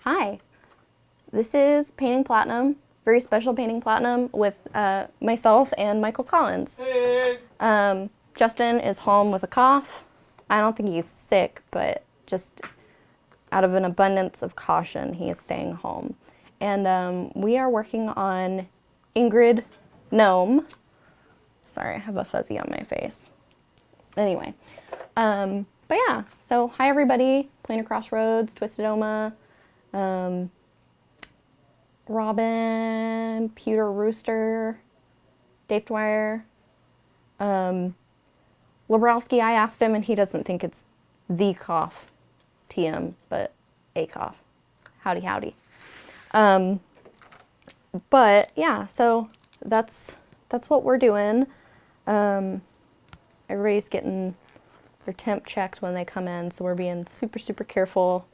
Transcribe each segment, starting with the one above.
Hi, this is Painting Platinum, very special Painting Platinum with myself and Michael Collins. Hey. Justin is home with a cough. I don't think he's sick, but just out of an abundance of caution, he is staying home. And we are working on Ingrid Gnome. Sorry, I have a fuzzy on my face. Anyway, but yeah, so hi everybody, Planar Crossroads, Twisted Oma, Robin, Pewter Rooster, Dave Dwyer, Lebrowski, I asked him and he doesn't think it's the cough, TM, but a cough. Howdy, howdy. But yeah, so that's what we're doing. Everybody's getting their temp checked when they come in, so we're being super, super careful.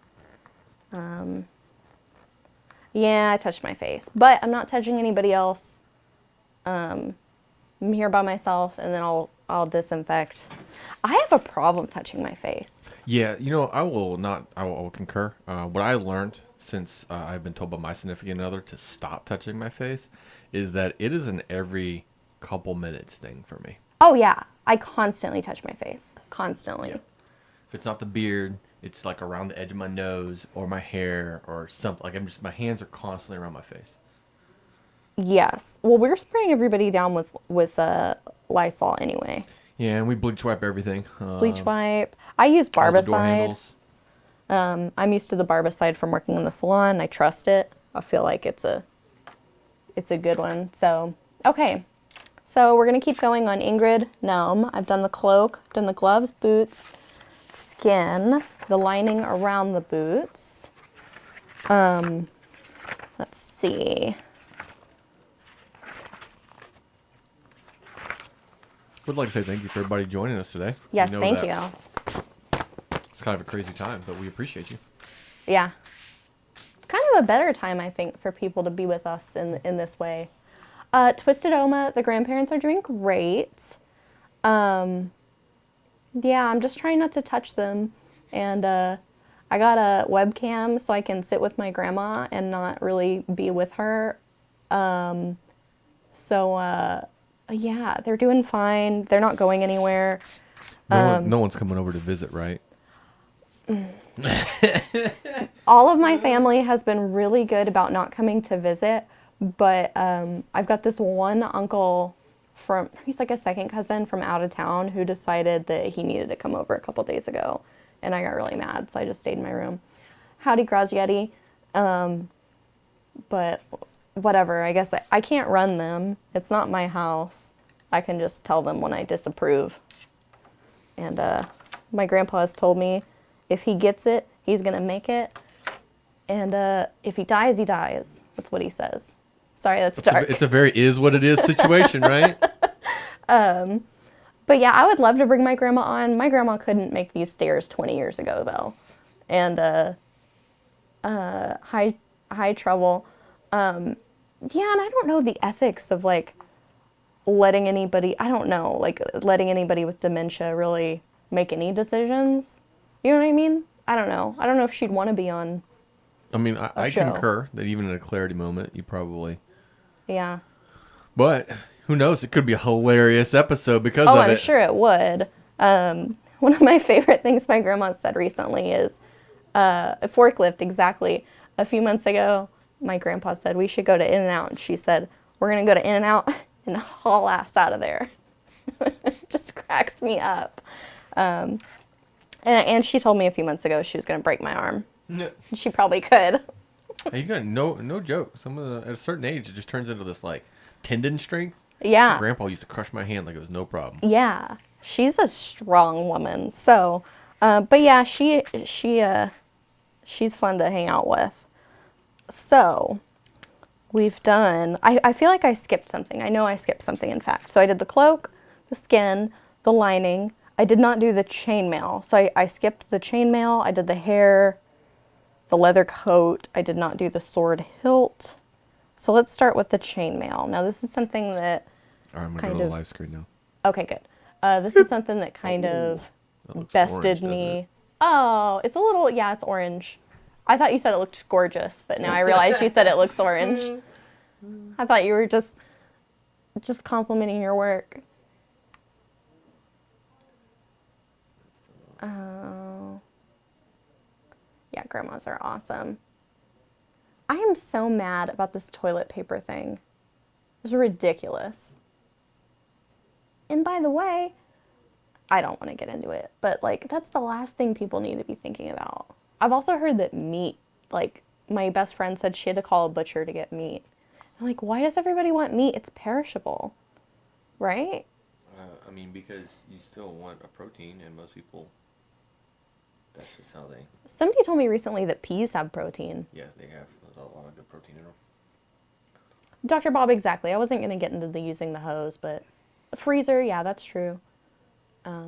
Yeah, I touched my face, but I'm not touching anybody else. I'm here by myself, and then I'll disinfect. I have a problem touching my face. Yeah, I will concur. What I learned since I've been told by my significant other to stop touching my face is that it is an every couple minutes thing for me. Oh yeah, I constantly touch my face. Constantly. Yeah. If it's not the beard, it's like around the edge of my nose or my hair or something. Like my hands are constantly around my face. Yes. Well, we're spraying everybody down with Lysol anyway. Yeah, and we bleach wipe everything. Bleach wipe. I use all the door Barbicide. handles. I'm used to the Barbicide from working in the salon. I trust it. I feel like it's a good one. So, okay. So we're going to keep going on Ingrid Gnome. I've done the cloak, done the gloves, boots, skin, the lining around the boots. Let's see. Would like to say thank you for everybody joining us today. Yes, thank you. It's kind of a crazy time, but we appreciate you. Yeah. Kind of a better time, I think, for people to be with us in this way. Twisted Oma, the grandparents are doing great. Yeah, I'm just trying not to touch them. And I got a webcam so I can sit with my grandma and not really be with her. Yeah, they're doing fine. They're not going anywhere. No one's coming over to visit, right? All of my family has been really good about not coming to visit, but I've got this one uncle he's like a second cousin from out of town who decided that he needed to come over a couple days ago, and I got really mad, so I just stayed in my room. Howdy, Grazietti. But whatever, I guess I can't run them. It's not my house. I can just tell them when I disapprove. And my grandpa has told me if he gets it, he's going to make it. And if he dies, he dies. That's what he says. Sorry, that's dark. It's a very is what it is situation, right? But yeah, I would love to bring my grandma on. My grandma couldn't make these stairs 20 years ago, though. And high trouble. Yeah, and I don't know the ethics of like letting anybody with dementia really make any decisions. You know what I mean? I don't know. I don't know if she'd want to be on. I mean, I concur that even in a clarity moment, you probably. Yeah. But who knows? It could be a hilarious episode because of it. Oh, I'm sure it would. One of my favorite things my grandma said recently is a forklift, exactly. A few months ago, my grandpa said we should go to In-N-Out, and she said, we're going to go to In-N-Out and haul ass out of there. It just cracks me up. And she told me a few months ago she was going to break my arm. No. She probably could. Hey, you got no joke. At a certain age, it just turns into this like tendon strength. Yeah. My grandpa used to crush my hand like it was no problem. Yeah, she's a strong woman. So, but yeah, she's fun to hang out with. So, we've done, I feel like I skipped something. I know I skipped something, in fact. So I did the cloak, the skin, the lining. I did not do the chainmail. So I skipped the chainmail. I did the hair, the leather coat. I did not do the sword hilt. So let's start with the chainmail. Now this is something that all right, I'm going to go to the live screen now. Okay, good. This is something that kind of bested orange, me. Oh, it's a little, yeah, it's orange. I thought you said it looked gorgeous, but now I realize you said it looks orange. I thought you were just complimenting your work. Oh. Yeah, grandmas are awesome. I am so mad about this toilet paper thing. It's ridiculous. And by the way, I don't want to get into it, but like that's the last thing people need to be thinking about. I've also heard that meat, like my best friend said she had to call a butcher to get meat. I'm like, why does everybody want meat? It's perishable, right? I mean, because you still want a protein, and most people, that's just how they. Somebody told me recently that peas have protein. Yeah, they have a lot of good protein in them. Dr. Bob, exactly. I wasn't going to get into the using the hose, but the freezer, yeah, that's true. I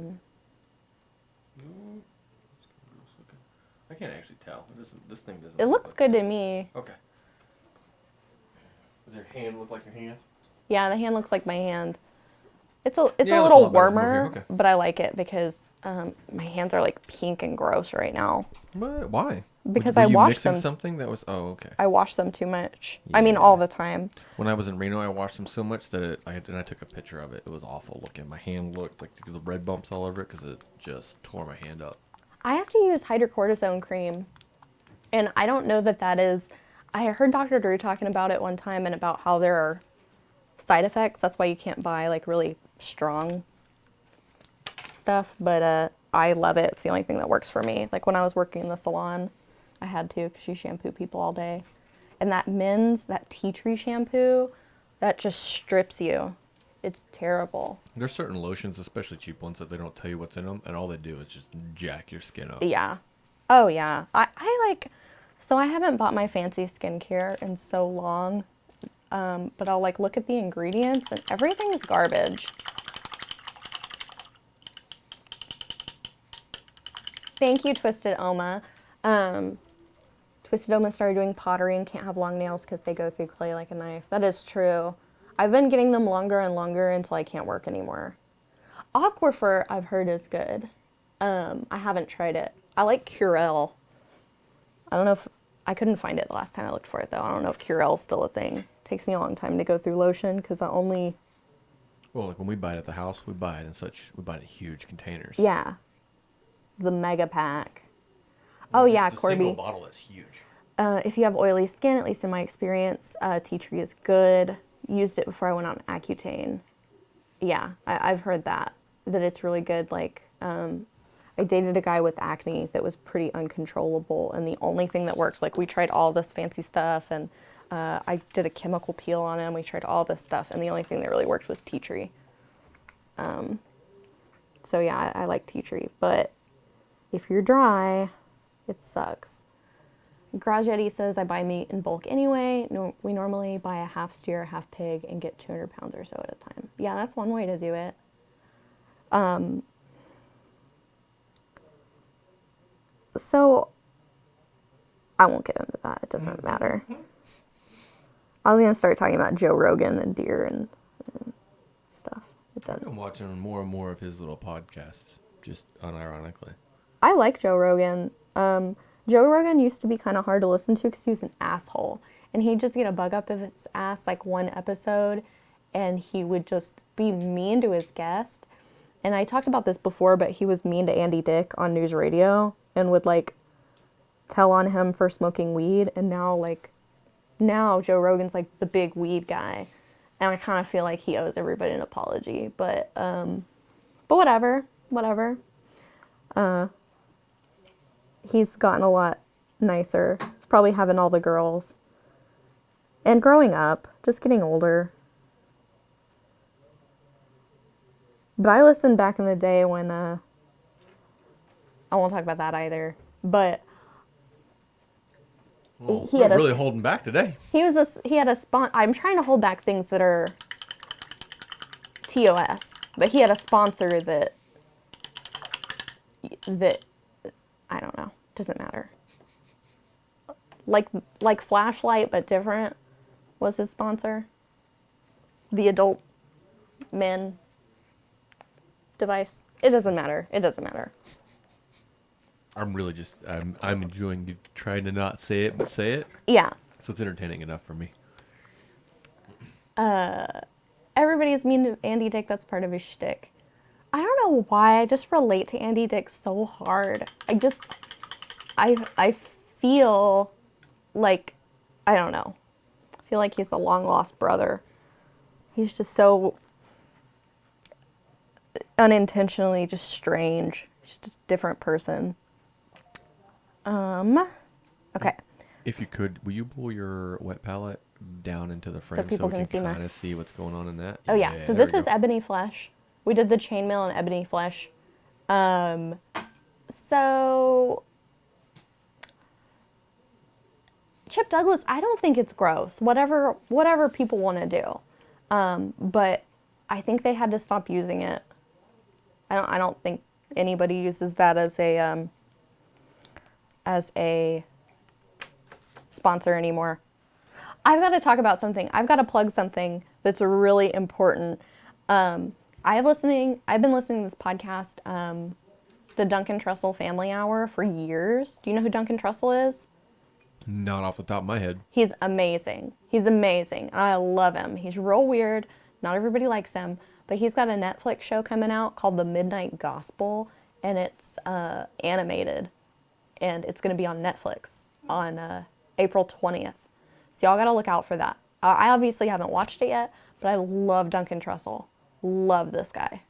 can't actually tell. This thing doesn't. It looks good to me. Okay. Does your hand look like your hand? Yeah, the hand looks like my hand. It's a Yeah, it looks a little lot better from over warmer, here. Okay. but I like it because my hands are like pink and gross right now. What? Why? Because were I you washed mixing them. something that was. Oh, okay. I wash them too much. I mean, Yeah. all the time. When I was in Reno, I washed them so much that I took a picture of it. It was awful looking. My hand looked like the red bumps all over it because it just tore my hand up. I have to use hydrocortisone cream, and I don't know that is. I heard Dr. Drew talking about it one time and about how there are side effects. That's why you can't buy like really strong stuff, but I love it. It's the only thing that works for me. Like when I was working in the salon, I had to because you shampoo people all day. And that tea tree shampoo, that just strips you. It's terrible. There's certain lotions, especially cheap ones, that they don't tell you what's in them, and all they do is just jack your skin up. Yeah. Oh, yeah. So I haven't bought my fancy skincare in so long, but I'll like look at the ingredients and everything's garbage. Thank you, Twisted Oma. Twisted Oma started doing pottery and can't have long nails because they go through clay like a knife. That is true. I've been getting them longer and longer until I can't work anymore. Aquifer, I've heard, is good. I haven't tried it. I like Curel. I don't know if... I couldn't find it the last time I looked for it, though. I don't know if Curel's still a thing. It takes me a long time to go through lotion because I only... Well, like when we buy it at the house, we buy it in huge containers. Yeah. The mega pack. Oh, yeah, the Corby. single bottle is huge. If you have oily skin, at least in my experience, tea tree is good. Used it before I went on Accutane. Yeah, I've heard that it's really good. Like, I dated a guy with acne that was pretty uncontrollable, and the only thing that worked, like we tried all this fancy stuff, and I did a chemical peel on him. We tried all this stuff, and the only thing that really worked was tea tree. So yeah, I like tea tree, but if you're dry, it sucks. Grajetti says, I buy meat in bulk anyway. No, we normally buy a half steer, half pig, and get 200 pounds or so at a time. Yeah, that's one way to do it. So, I won't get into that. It doesn't matter. I was going to start talking about Joe Rogan and deer and stuff. I've been watching more and more of his little podcasts, just unironically. I like Joe Rogan. Joe Rogan used to be kind of hard to listen to because he was an asshole. And he'd just get a bug up of his ass like one episode, and he would just be mean to his guest. And I talked about this before, but he was mean to Andy Dick on news radio and would like tell on him for smoking weed. And now Joe Rogan's like the big weed guy. And I kind of feel like he owes everybody an apology, but whatever. He's gotten a lot nicer. He's probably having all the girls. And growing up, just getting older. But I listened back in the day when, I won't talk about that either, but Well, he we're had really holding back today. he had a I'm trying to hold back things that are TOS, but he had a sponsor that I don't know, doesn't matter. Like Flashlight, but different was his sponsor. The adult men device. It doesn't matter. I'm really just I'm enjoying you trying to not say it but say it. Yeah. So it's entertaining enough for me. Everybody's mean to Andy Dick. That's part of his shtick. I don't know why. I just relate to Andy Dick so hard. I feel like, I don't know. I feel like he's a long lost brother. He's just so unintentionally just strange. He's just a different person. Okay. If you could, will you pull your wet palette down into the frame people we can see kind of see what's going on in that? Oh yeah, so there this we is go. ebony flesh. We did the chainmail and ebony flesh. So Chip Douglas, I don't think it's gross. Whatever people want to do, but I think they had to stop using it. I don't think anybody uses that as a sponsor anymore. I've got to talk about something. I've got to plug something that's really important. I've been listening to this podcast, the Duncan Trussell Family Hour, for years. Do you know who Duncan Trussell is? Not off the top of my head. He's amazing. He's amazing. And I love him. He's real weird. Not everybody likes him. But he's got a Netflix show coming out called The Midnight Gospel. And it's animated. And it's going to be on Netflix on April 20th. So y'all got to look out for that. I obviously haven't watched it yet. But I love Duncan Trussell. Love this guy.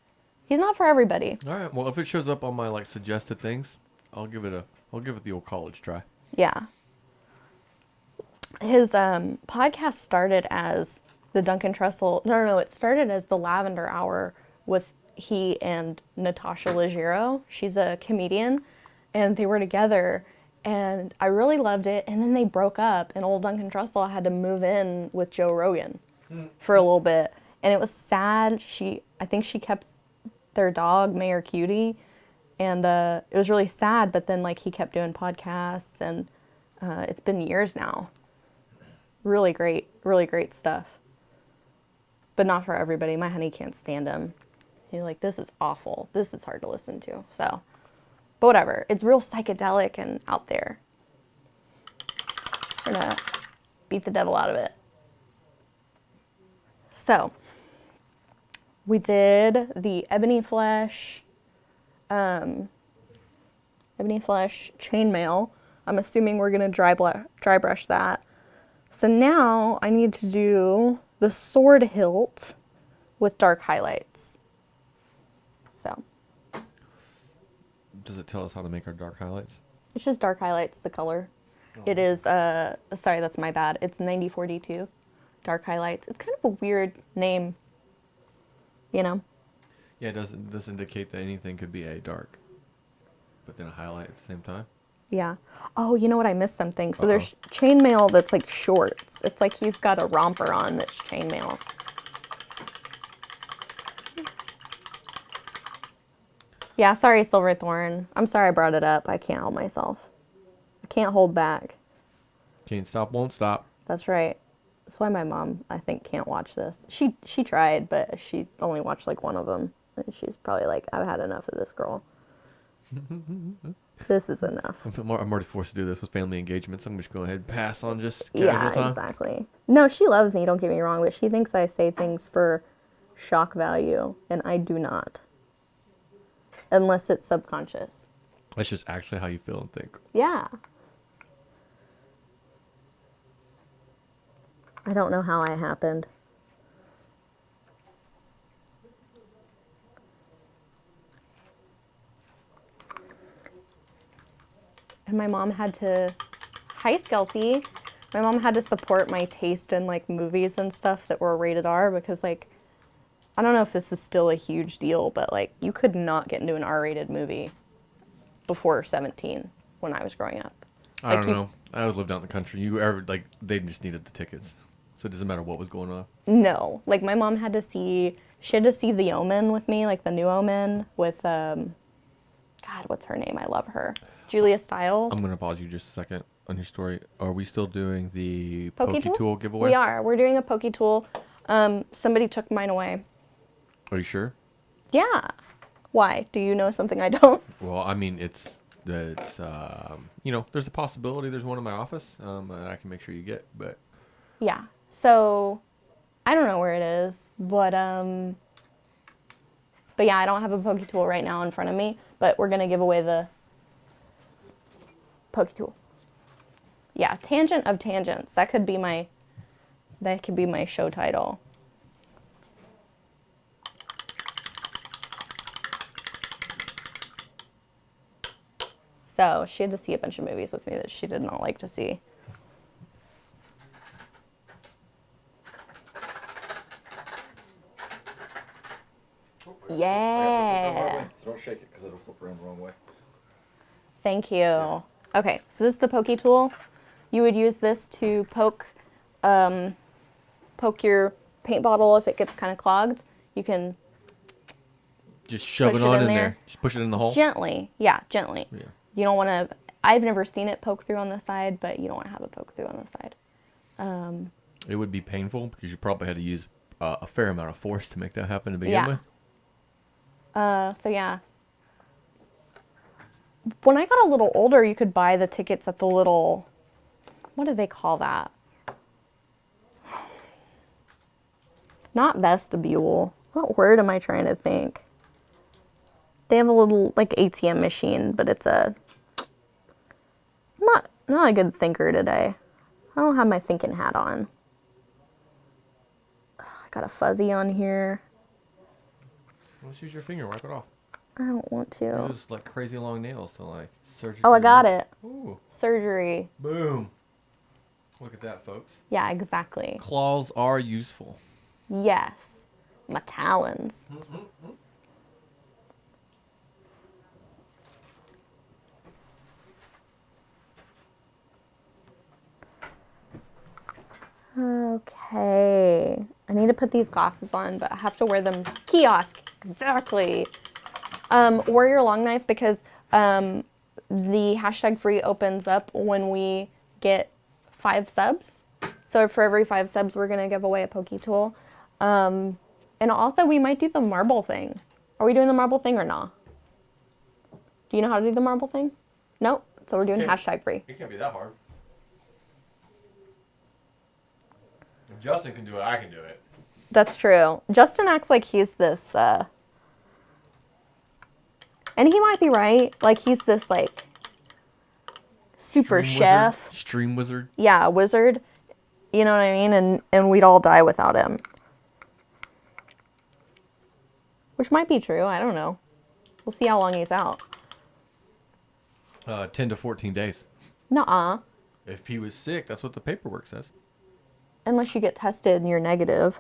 He's not for everybody. All right. Well, if it shows up on my suggested things, I'll give it the old college try. Yeah. His podcast started as the Duncan Trussell. No. It started as the Lavender Hour with he and Natasha Leggero. She's a comedian, and they were together, and I really loved it. And then they broke up, and old Duncan Trussell had to move in with Joe Rogan for a little bit, and it was sad. I think she kept their dog, Mayor Cutie, and it was really sad. But then he kept doing podcasts, and it's been years now. Really great stuff. But not for everybody. My honey can't stand him. He's like, this is awful. This is hard to listen to. So, but whatever. It's real psychedelic and out there. We're gonna beat the devil out of it. So, we did the ebony flesh chainmail. I'm assuming we're gonna dry brush that. So now I need to do the sword hilt with dark highlights. So. Does it tell us how to make our dark highlights? It's just dark highlights, the color. Oh. It is, sorry, that's my bad. It's 9042 dark highlights. It's kind of a weird name, you know? Yeah, does this indicate that anything could be a dark, but then a highlight at the same time? Yeah. Oh, you know what? I missed something. So there's chainmail that's shorts. It's he's got a romper on that's chainmail. Yeah, sorry, Silverthorn. I'm sorry I brought it up. I can't help myself. I can't hold back. Can't stop, won't stop. That's right. That's why my mom, I think, can't watch this. She tried, but she only watched one of them. And she's probably like, I've had enough of this girl. This is enough. I'm already forced to do this with family engagements. I'm just going ahead and pass on just casual time. Yeah, exactly. No, she loves me, don't get me wrong, but she thinks I say things for shock value, and I do not. Unless it's subconscious. That's just actually how you feel and think. Yeah. I don't know how it happened. And my mom had to, hi Skelsey, my mom had to support my taste in movies and stuff that were rated R because I don't know if this is still a huge deal, but you could not get into an R-rated movie before 17 when I was growing up. I don't know. I always lived out in the country. They just needed the tickets. So it doesn't matter what was going on. No. My mom had to see The Omen with me, the new Omen with, God, what's her name? I love her. Julia Stiles. I'm going to pause you just a second on your story. Are we still doing the Poke Tool giveaway? We are. We're doing a Poke Tool. Somebody took mine away. Are you sure? Yeah. Why? Do you know something I don't? Well, I mean, it's that's you know, there's a possibility there's one in my office. I can make sure you get, but Yeah. So I don't know where it is, but yeah, I don't have a poke tool right now in front of me, but we're gonna give away the poke tool. Yeah, tangent of tangents. That could be my show title. So she had to see a bunch of movies with me that she did not like to see. Yeah. So don't shake it because it'll flip around the wrong way. Thank you. Yeah. Okay, so this is the pokey tool. You would use this to poke your paint bottle if it gets kind of clogged. You can just shove it on in there. Just push it in the hole. Gently. Yeah, gently. Yeah. You don't want to. I've never seen it poke through on the side, but you don't want to have it poke through on the side. It would be painful because you probably had to use a fair amount of force to make that happen to begin with. So yeah. When I got a little older, you could buy the tickets at the little, what do they call that? Not vestibule. What word am I trying to think? They have a little like ATM machine, but it's not a good thinker today. I don't have my thinking hat on. I got a fuzzy on here. Let's use your finger, wipe it off. I don't want to. Those are just like crazy long nails to like surgery. Oh, I got it. Ooh. Surgery. Boom. Look at that, folks. Yeah, exactly. Claws are useful. Yes. My talons. Okay. I need to put these glasses on, but I have to wear them. Kiosk. Exactly. Warrior long knife, because the hashtag free opens up when we get 5 subs. So for every 5 subs, we're going to give away a pokey tool. And also, we might do the marble thing. Are we doing the marble thing or not? Do you know how to do the marble thing? Nope. So we're doing hashtag free. It can't be that hard. If Justin can do it, I can do it. That's true. Justin acts like he's this, and he might be right. Like he's this like super chef. Stream wizard. Yeah, a wizard. You know what I mean? And we'd all die without him. Which might be true. I don't know. We'll see how long he's out. 10 to 14 days. Nuh-uh. If he was sick, that's what the paperwork says. Unless you get tested and you're negative.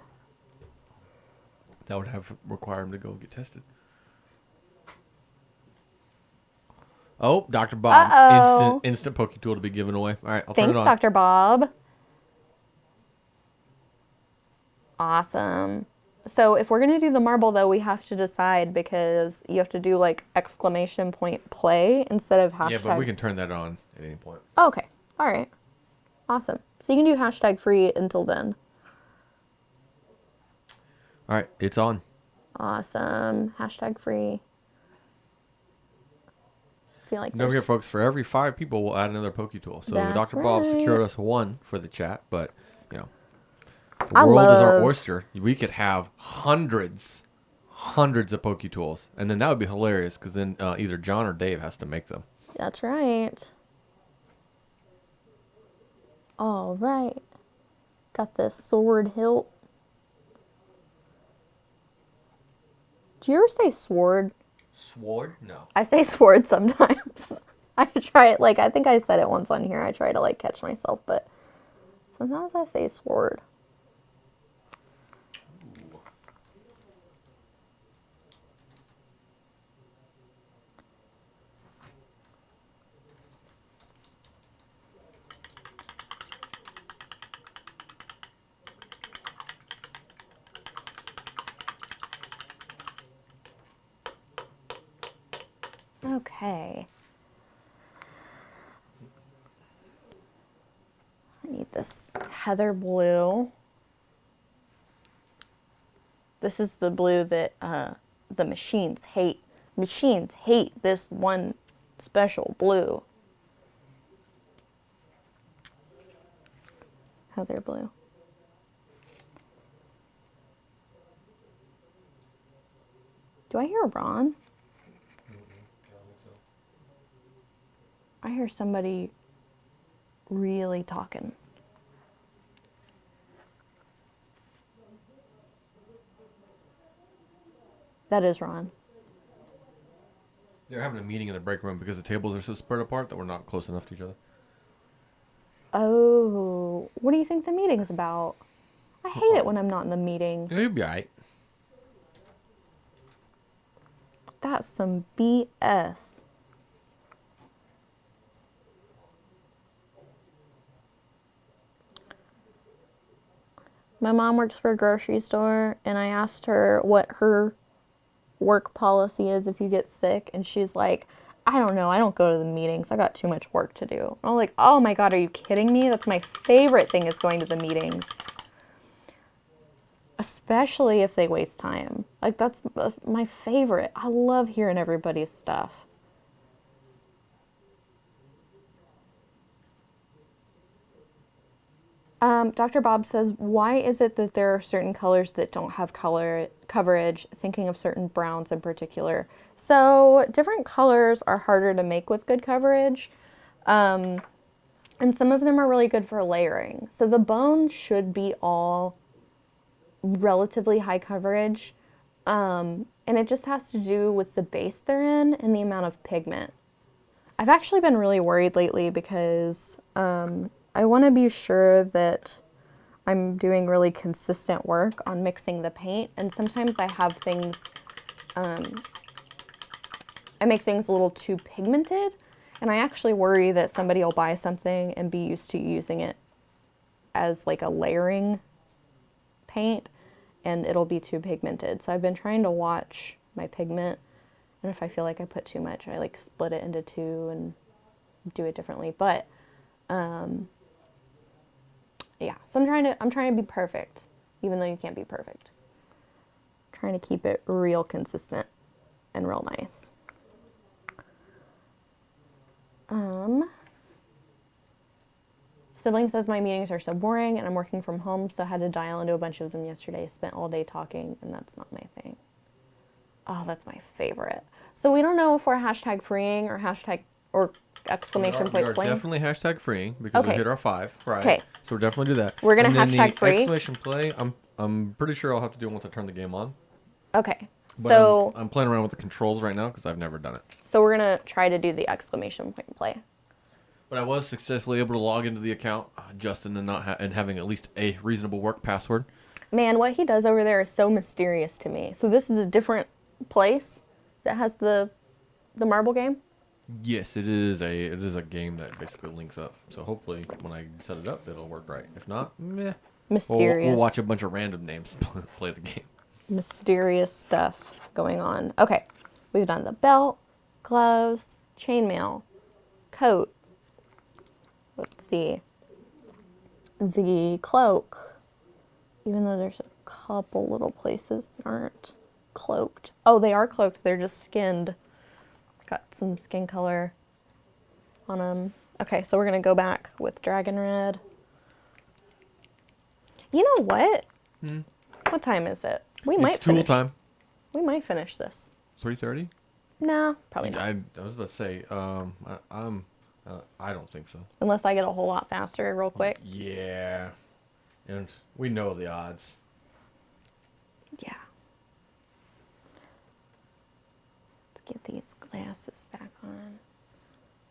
That would require him to go get tested. Oh, Dr. Bob. Uh-oh. Instant pokey tool to be given away. All right, I'll turn Thanks, it on. Dr. Bob. Awesome. So if we're going to do the marble, though, we have to decide, because you have to do, like, exclamation point play instead of hashtag. Yeah, but we can turn that on at any point. Oh, okay. All right. Awesome. So you can do hashtag free until then. All right, it's on. Awesome. Hashtag free. I feel like Don't forget, folks, for every 5 people, we'll add another pokey tool. So That's Dr. Bob right. secured us 1 for the chat, but, you know, the world is our oyster. We could have hundreds of pokey tools, and then that would be hilarious, because then either John or Dave has to make them. That's right. All right. Got this sword hilt. Do you ever say sword? Sword? No. I say sword sometimes. I try it, like, I think I said it once on here. I try to, like, catch myself, but sometimes I say sword. Okay. I need this heather blue. This is the blue that the machines hate. Machines hate this one Special blue. Heather blue. Do I hear Ron? I hear somebody really talking. That is Ron. They're having a meeting in the break room because the tables are so spread apart that we're not close enough to each other. Oh, what do you think the meeting's about? I hate it when I'm not in the meeting. Yeah, you'll be alright. That's some BS. My mom works for a grocery store, and I asked her what her work policy is if you get sick, and she's like, I don't know, I don't go to the meetings, I got too much work to do. And I'm like, oh my god, are you kidding me? That's my favorite thing, is going to the meetings. Especially if they waste time. Like, that's my favorite. I love hearing everybody's stuff. Dr. Bob says, why is it that there are certain colors that don't have color coverage, thinking of certain browns in particular? So different colors are harder to make with good coverage. And some of them are really good for layering. So the bone should be all relatively high coverage. And it just has to do with the base they're in and the amount of pigment. I've actually been really worried lately because I want to be sure that I'm doing really consistent work on mixing the paint. And sometimes I have things, I make things a little too pigmented. And I actually worry that somebody will buy something and be used to using it as like a layering paint, and it'll be too pigmented. So I've been trying to watch my pigment, and if I feel like I put too much, I like split it into two and do it differently. But yeah, so I'm trying to be perfect, even though you can't be perfect. I'm trying to keep it real consistent and real nice. Sibling says my meetings are so boring and I'm working from home, so I had to dial into a bunch of them yesterday. Spent all day talking, and that's not my thing. Oh, that's my favorite. So we don't know if we're hashtag freeing or hashtag or exclamation point we are playing. definitely hashtag freeing because we hit our 5, right? Okay. So we'll definitely do that. We're gonna and then hashtag the free. Exclamation play, I'm pretty sure I'll have to do it once I turn the game on. Okay. But So I'm playing around with the controls right now because I've never done it. So we're gonna try to do the exclamation point play. But I was successfully able to log into the account, Justin, and and having at least a reasonable work password. Man, what he does over there is so mysterious to me. So this is a different place that has the marble game? Yes, it is a game that basically links up. So hopefully when I set it up, it'll work right. If not, meh. Mysterious. We'll watch a bunch of random names play the game. Mysterious stuff going on. Okay, we've done the belt, gloves, chainmail, coat. Let's see. The cloak, even though there's a couple little places that aren't cloaked. Oh, they are cloaked. They're just skinned. Got some skin color on them. Okay, so we're going to go back with dragon red. You know what? What time is it? We might It's tool finish. time. We might finish this. 3:30? No, probably not. I was about to say, I don't think so. Unless I get a whole lot faster real quick. Yeah. And we know the odds. Yeah. Let's get these glasses back on.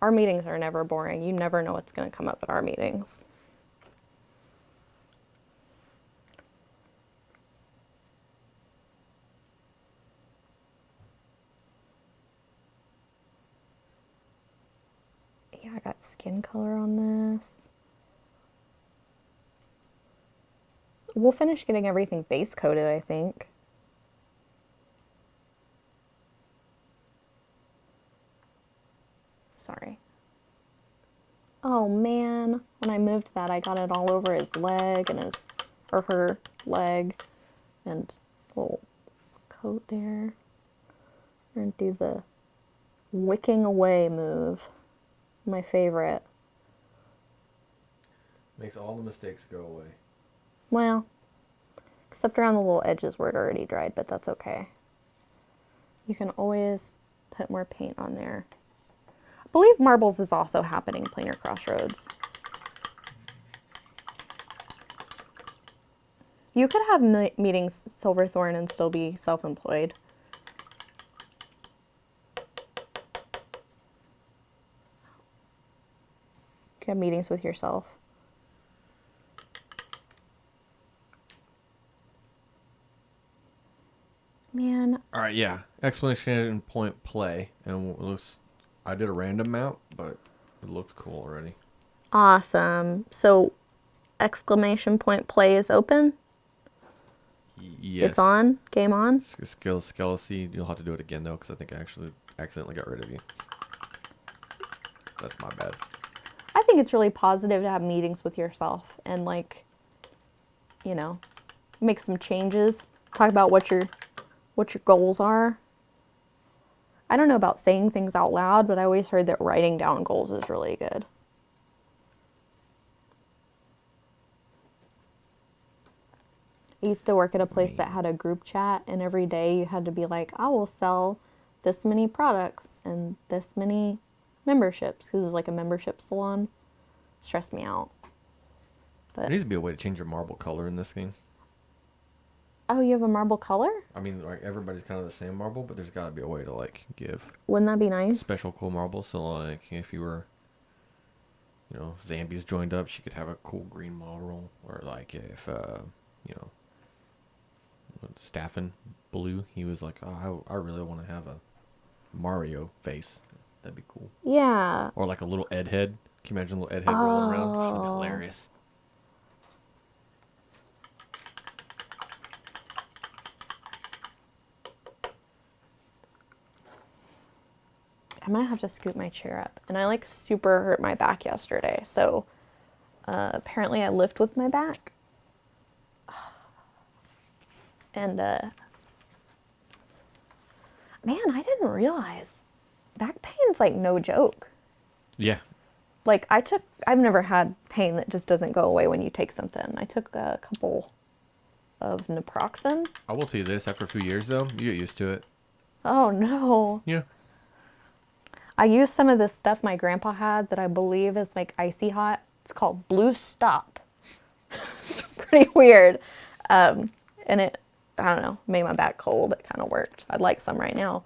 Our meetings are never boring. You never know what's going to come up at our meetings. Yeah, I got skin color on this. We'll finish getting everything base coated, I think. Sorry. Oh man, when I moved that, I got it all over his leg and or her leg, and a little coat there. We're gonna do the wicking away move. My favorite. Makes all the mistakes go away. Well, except around the little edges where it already dried, but that's okay. You can always put more paint on there. I believe marbles is also happening planar crossroads. You could have meetings Silverthorn and still be self-employed. You could have meetings with yourself. Man. All right, yeah. Exclamation point play, and it looks. I did a random mount, but it looks cool already. Awesome. So, exclamation point play is open? Yes. It's on? Game on? Skelecy. You'll have to do it again, though, because I think I actually accidentally got rid of you. That's my bad. I think it's really positive to have meetings with yourself and, like, you know, make some changes. Talk about what your goals are. I don't know about saying things out loud, but I always heard that writing down goals is really good. I used to work at a place that had a group chat, and every day you had to be like, I will sell this many products and this many memberships, because it was like a membership salon. Stressed me out. But There needs to be a way to change your marble color in this game. oh, you have a marble color? I mean, like, everybody's kind of the same marble, but there's got to be a way to, like, give Wouldn't that be nice? special cool marbles. So, like, if you were, you know, Zambi's joined up, she could have a cool green marble. Or, like, if, you know, Staffin Blue, he was like, oh, I really want to have a Mario face. That'd be cool. Yeah. Or, like, a little Ed head. Can you imagine a little Ed head rolling around? That'd be hilarious. I'm gonna have to scoot my chair up. And I like super hurt my back yesterday. So apparently I lift with my back. And man, I didn't realize back pain's like no joke. Yeah. Like I've never had pain that just doesn't go away when you take something. I took a couple of naproxen. I will tell you this, after a few years, though, you get used to it. Oh no. Yeah. I used some of this stuff my grandpa had that I believe is like icy hot. It's called Blue Stop. Pretty weird. And it, I don't know, made my back cold. It kind of worked. I'd like some right now.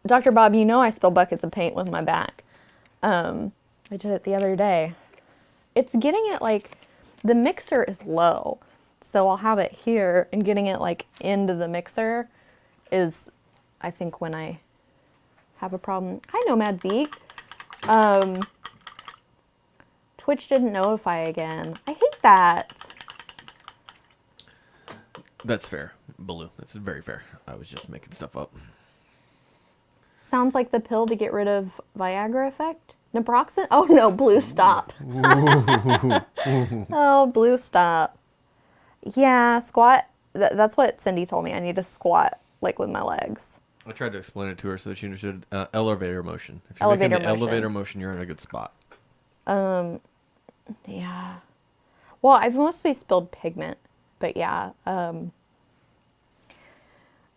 Dr. Bob, you know I spill buckets of paint with my back. I did it the other day. It's getting it like, the mixer is low. So I'll have it here, and getting it like into the mixer is, I think, when I have a problem. Hi, Nomad Zeke. Twitch didn't notify again. I hate that. That's fair. Baloo. That's very fair. I was just making stuff up. Sounds like the pill to get rid of Viagra effect. Naproxen? Oh no, Blue Stop. Oh, Blue Stop. Yeah, squat. That's what Cindy told me. I need to squat like with my legs. I tried to explain it to her so she understood. Elevator motion. If you're Elevator making the motion. elevator motion, you're in a good spot. Yeah. Well, I've mostly spilled pigment, but yeah.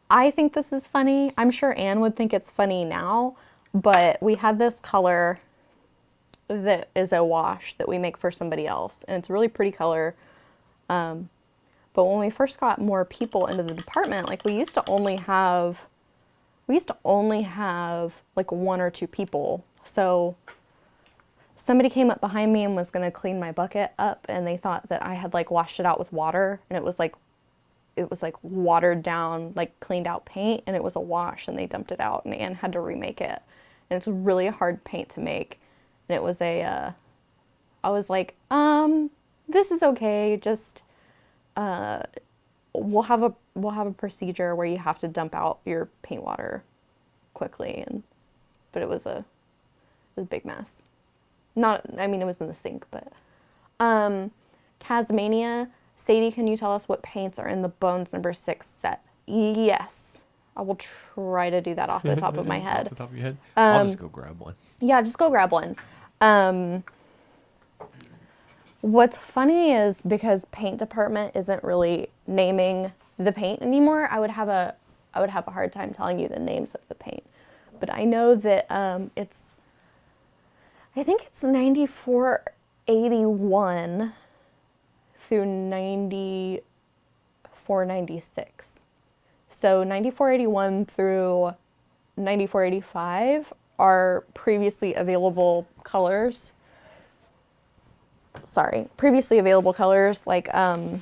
I think this is funny. I'm sure Anne would think it's funny now, but we had this color that is a wash that we make for somebody else, and it's a really pretty color. But when we first got more people into the department, like we used to only have like one or two people. So somebody came up behind me and was going to clean my bucket up, and they thought that I had like washed it out with water, and it was like watered down, like cleaned out paint, and it was a wash, and they dumped it out, and Anne had to remake it. And it's really a hard paint to make. And it was I was like, this is okay, just we'll have a procedure where you have to dump out your paint water quickly, but it was a big mess. I mean, it was in the sink, but Tasmania, Sadie, can you tell us what paints are in the Bones number 6 set? Yes, I will try to do that off the top of my Off head. the top of your head? I'll Um, just go grab one. yeah, just go grab one. Um, what's funny is because paint department isn't really naming the paint anymore, I would have a hard time telling you the names of the paint. But I know that I think it's 9481 through 9496. So 9481 through 9485 are previously available colors. Sorry, previously available colors like oh,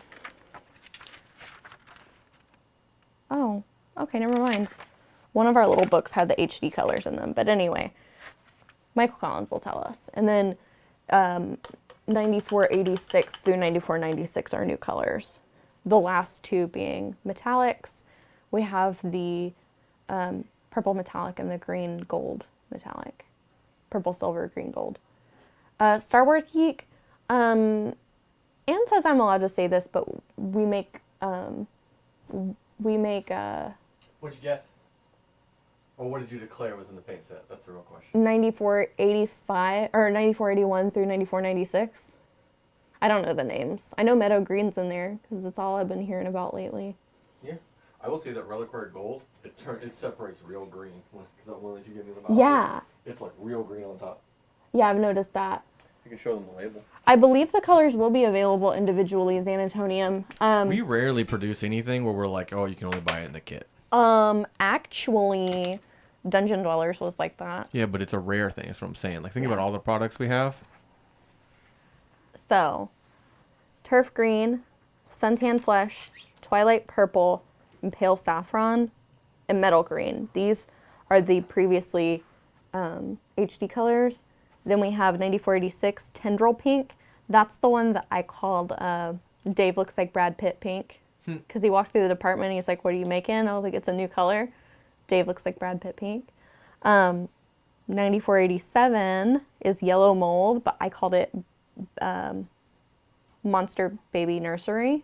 okay, never mind. One of our little books had the HD colors in them, but anyway, Michael Collins will tell us. And then 9486 through 9496 are new colors. The last two being metallics. We have the purple metallic and the green gold metallic. Purple, silver, green, gold. Star Wars Geek. Anne says I'm allowed to say this, but we make What'd you guess? Or what did you declare was in the paint set? That's the real question. 9485 or 9481 through 9496. I don't know the names. I know Meadow Green's in there because it's all I've been hearing about lately. Yeah. I will tell you that Reliquary Gold, it separates real green. Because that one that you gave me the mouth. Yeah. It's like real green on top. Yeah, I've noticed that. You can show them the label. I believe the colors will be available individually as Anatonium. We rarely produce anything where we're like, oh, you can only buy it in the kit. Actually, Dungeon Dwellers was like that. Yeah, but it's a rare thing. That's what I'm saying. Like, think about all the products we have. So, Turf Green, Suntan Flesh, Twilight Purple, and Pale Saffron, and Metal Green. These are the previously HD colors. Then we have 9486 Tendril Pink. That's the one that I called Dave Looks Like Brad Pitt Pink. Because he walked through the department and he's like, what are you making? I was like, it's a new color. Dave Looks Like Brad Pitt Pink. 9487 is Yellow Mold, but I called it Monster Baby Nursery.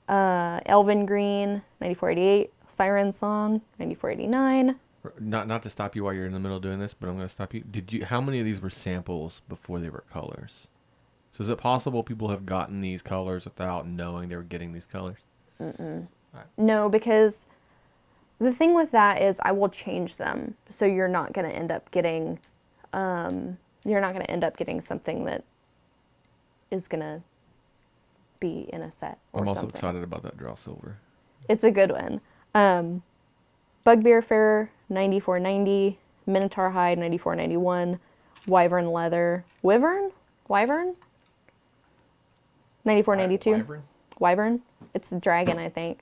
Elven Green, 9488. Siren Song, 9489. Not to stop you while you're in the middle of doing this, but I'm going to stop you. How many of these were samples before they were colors? So is it possible people have gotten these colors without knowing they were getting these colors? Mm-mm. Right. No, because the thing with that is I will change them. So you're not going to end up getting something that is going to be in a set or I'm also something. excited about that Draw Silver. It's a good one. Bugbear Fur, 9490. Minotaur Hide, 9491. Wyvern Leather. Wyvern? 9492. Wyvern? It's a dragon, I think.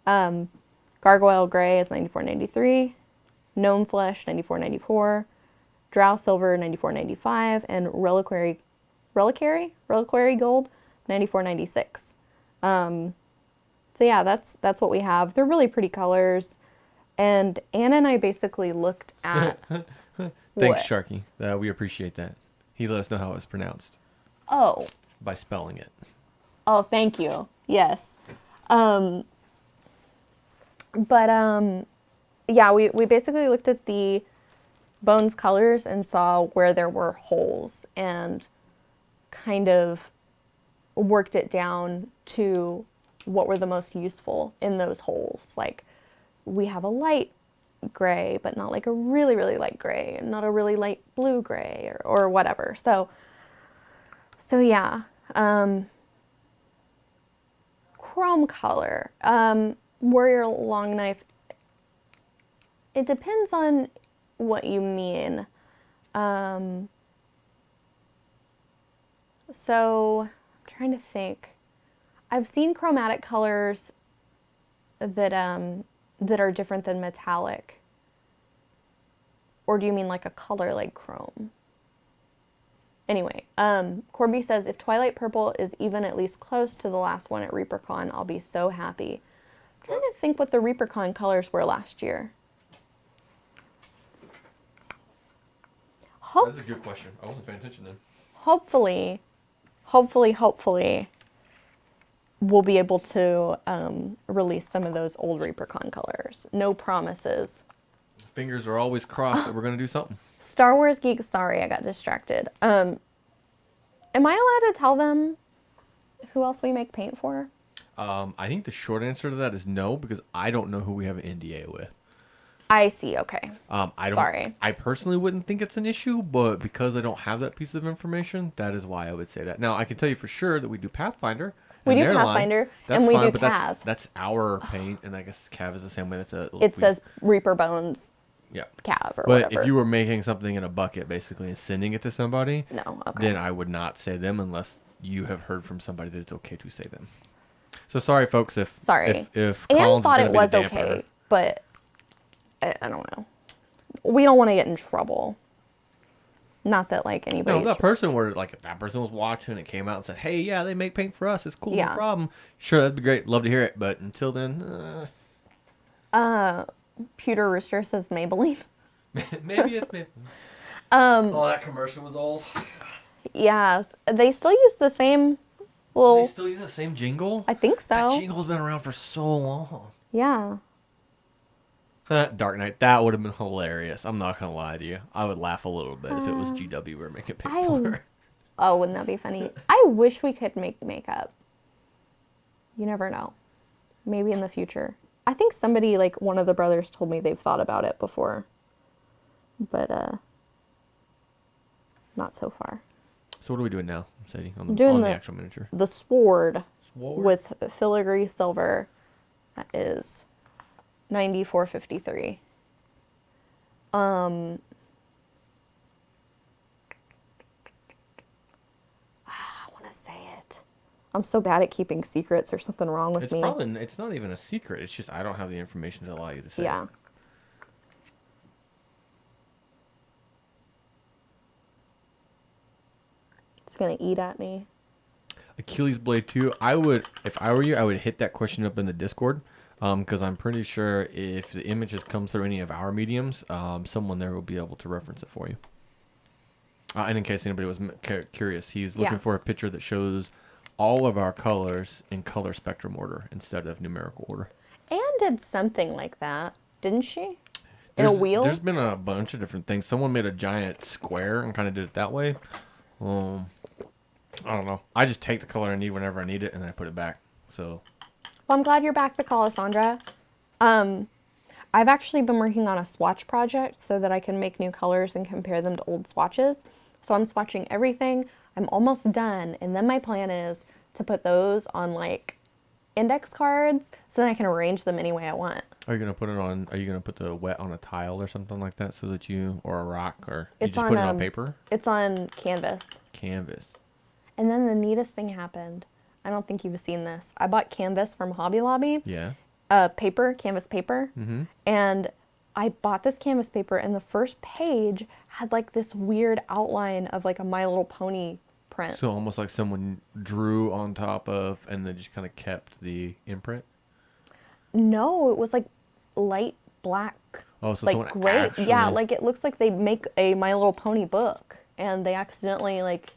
Gargoyle Gray is 9493. Gnome Flesh, 9494. Drow Silver, 9495. And Reliquary Gold, 9496. So yeah, that's what we have. They're really pretty colors. And Anna and I basically looked at... Thanks, Sharky. We appreciate that. He let us know how it's pronounced. Oh. By spelling it. Oh, thank you. Yes. Yeah, we basically looked at the bones colors and saw where there were holes and kind of worked it down to what were the most useful in those holes. Like, we have a light gray, but not like a really, really light gray, and not a really light blue gray or whatever. So yeah. Chrome color. Warrior Longknife. It depends on what you mean. So I'm trying to think. I've seen chromatic colors that are different than metallic. Or do you mean like a color like chrome? Anyway, Corby says, if Twilight Purple is even at least close to the last one at ReaperCon, I'll be so happy. I'm trying to think what the ReaperCon colors were last year. That's a good question. I wasn't paying attention then. Hopefully, we'll be able to release some of those old Reapercon colors. No promises. Fingers are always crossed that we're going to do something. Star Wars geek, sorry, I got distracted. Am I allowed to tell them who else we make paint for? I think the short answer to that is no, because I don't know who we have an NDA with. I see, okay. I don't. Sorry. I personally wouldn't think it's an issue, but because I don't have that piece of information, that is why I would say that. Now, I can tell you for sure that we do Pathfinder. We and do their line. Pathfinder, That's and we fine, do but Cav. That's our paint, and I guess Cav is the same way. It says Reaper Bones yeah. Cav or But whatever. if you were making something in a bucket, basically, and sending it to somebody, No, okay. then I would not say them unless you have heard from somebody that it's okay to say them. So sorry, folks, if Anne Collins thought is it gonna was be the damper. okay, but I don't know. We don't want to get in trouble. Not that like anybody. No, that person were like, if that person was watching and came out and said, "Hey, yeah, they make paint for us. It's cool, Yeah. no problem." Sure, that'd be great. Love to hear it. But until then, Pewter Rooster says Maybelline. maybe it's me. Oh, that commercial was old. Yes, they still use the same. Well, They still use the same jingle. I think That so. jingle's been around for so long. Yeah. Dark Knight, that would have been hilarious. I'm not gonna lie to you. I would laugh a little bit if it was GW we were making paint for. Oh, wouldn't that be funny? I wish we could make makeup. You never know. Maybe in the future. I think somebody, like one of the brothers, told me they've thought about it before. But, not so far. So what are we doing now, Sadie? On Doing the actual miniature. The sword, Sword? with filigree silver. That is 94.53. I want to say it. I'm so bad at keeping secrets. There's something wrong with me. It's not even a secret. It's just I don't have the information to allow you to say. Yeah. It's gonna eat at me. Achilles Blade 2, if I were you, I would hit that question up in the Discord, because I'm pretty sure if the images come through any of our mediums, someone there will be able to reference it for you. And in case anybody was curious, he's looking for a picture that shows all of our colors in color spectrum order instead of numerical order. Anne did something like that, didn't she? In a wheel? There's been a bunch of different things. Someone made a giant square and kind of did it that way. I don't know. I just take the color I need whenever I need it, and I put it back. So, Well, I'm glad you're back to call, Sandra. I've actually been working on a swatch project so that I can make new colors and compare them to old swatches. So I'm swatching everything. I'm almost done, and then my plan is to put those on like index cards so then I can arrange them any way I want. are you gonna put it on? Are you gonna put the wet on a tile or something like that, so that or a rock, or you It's just on, put it on paper? It's on canvas. Canvas. And then the neatest thing happened. I don't think you've seen this. I bought canvas from Hobby Lobby. Yeah. Canvas paper. Mm-hmm. And I bought this canvas paper, and the first page had like this weird outline of like a My Little Pony print. So almost like someone drew on top of, and then just kind of kept the imprint. No, it was like light black. Oh, so like someone gray. actually, Yeah, like it looks like they make a My Little Pony book, and they accidentally like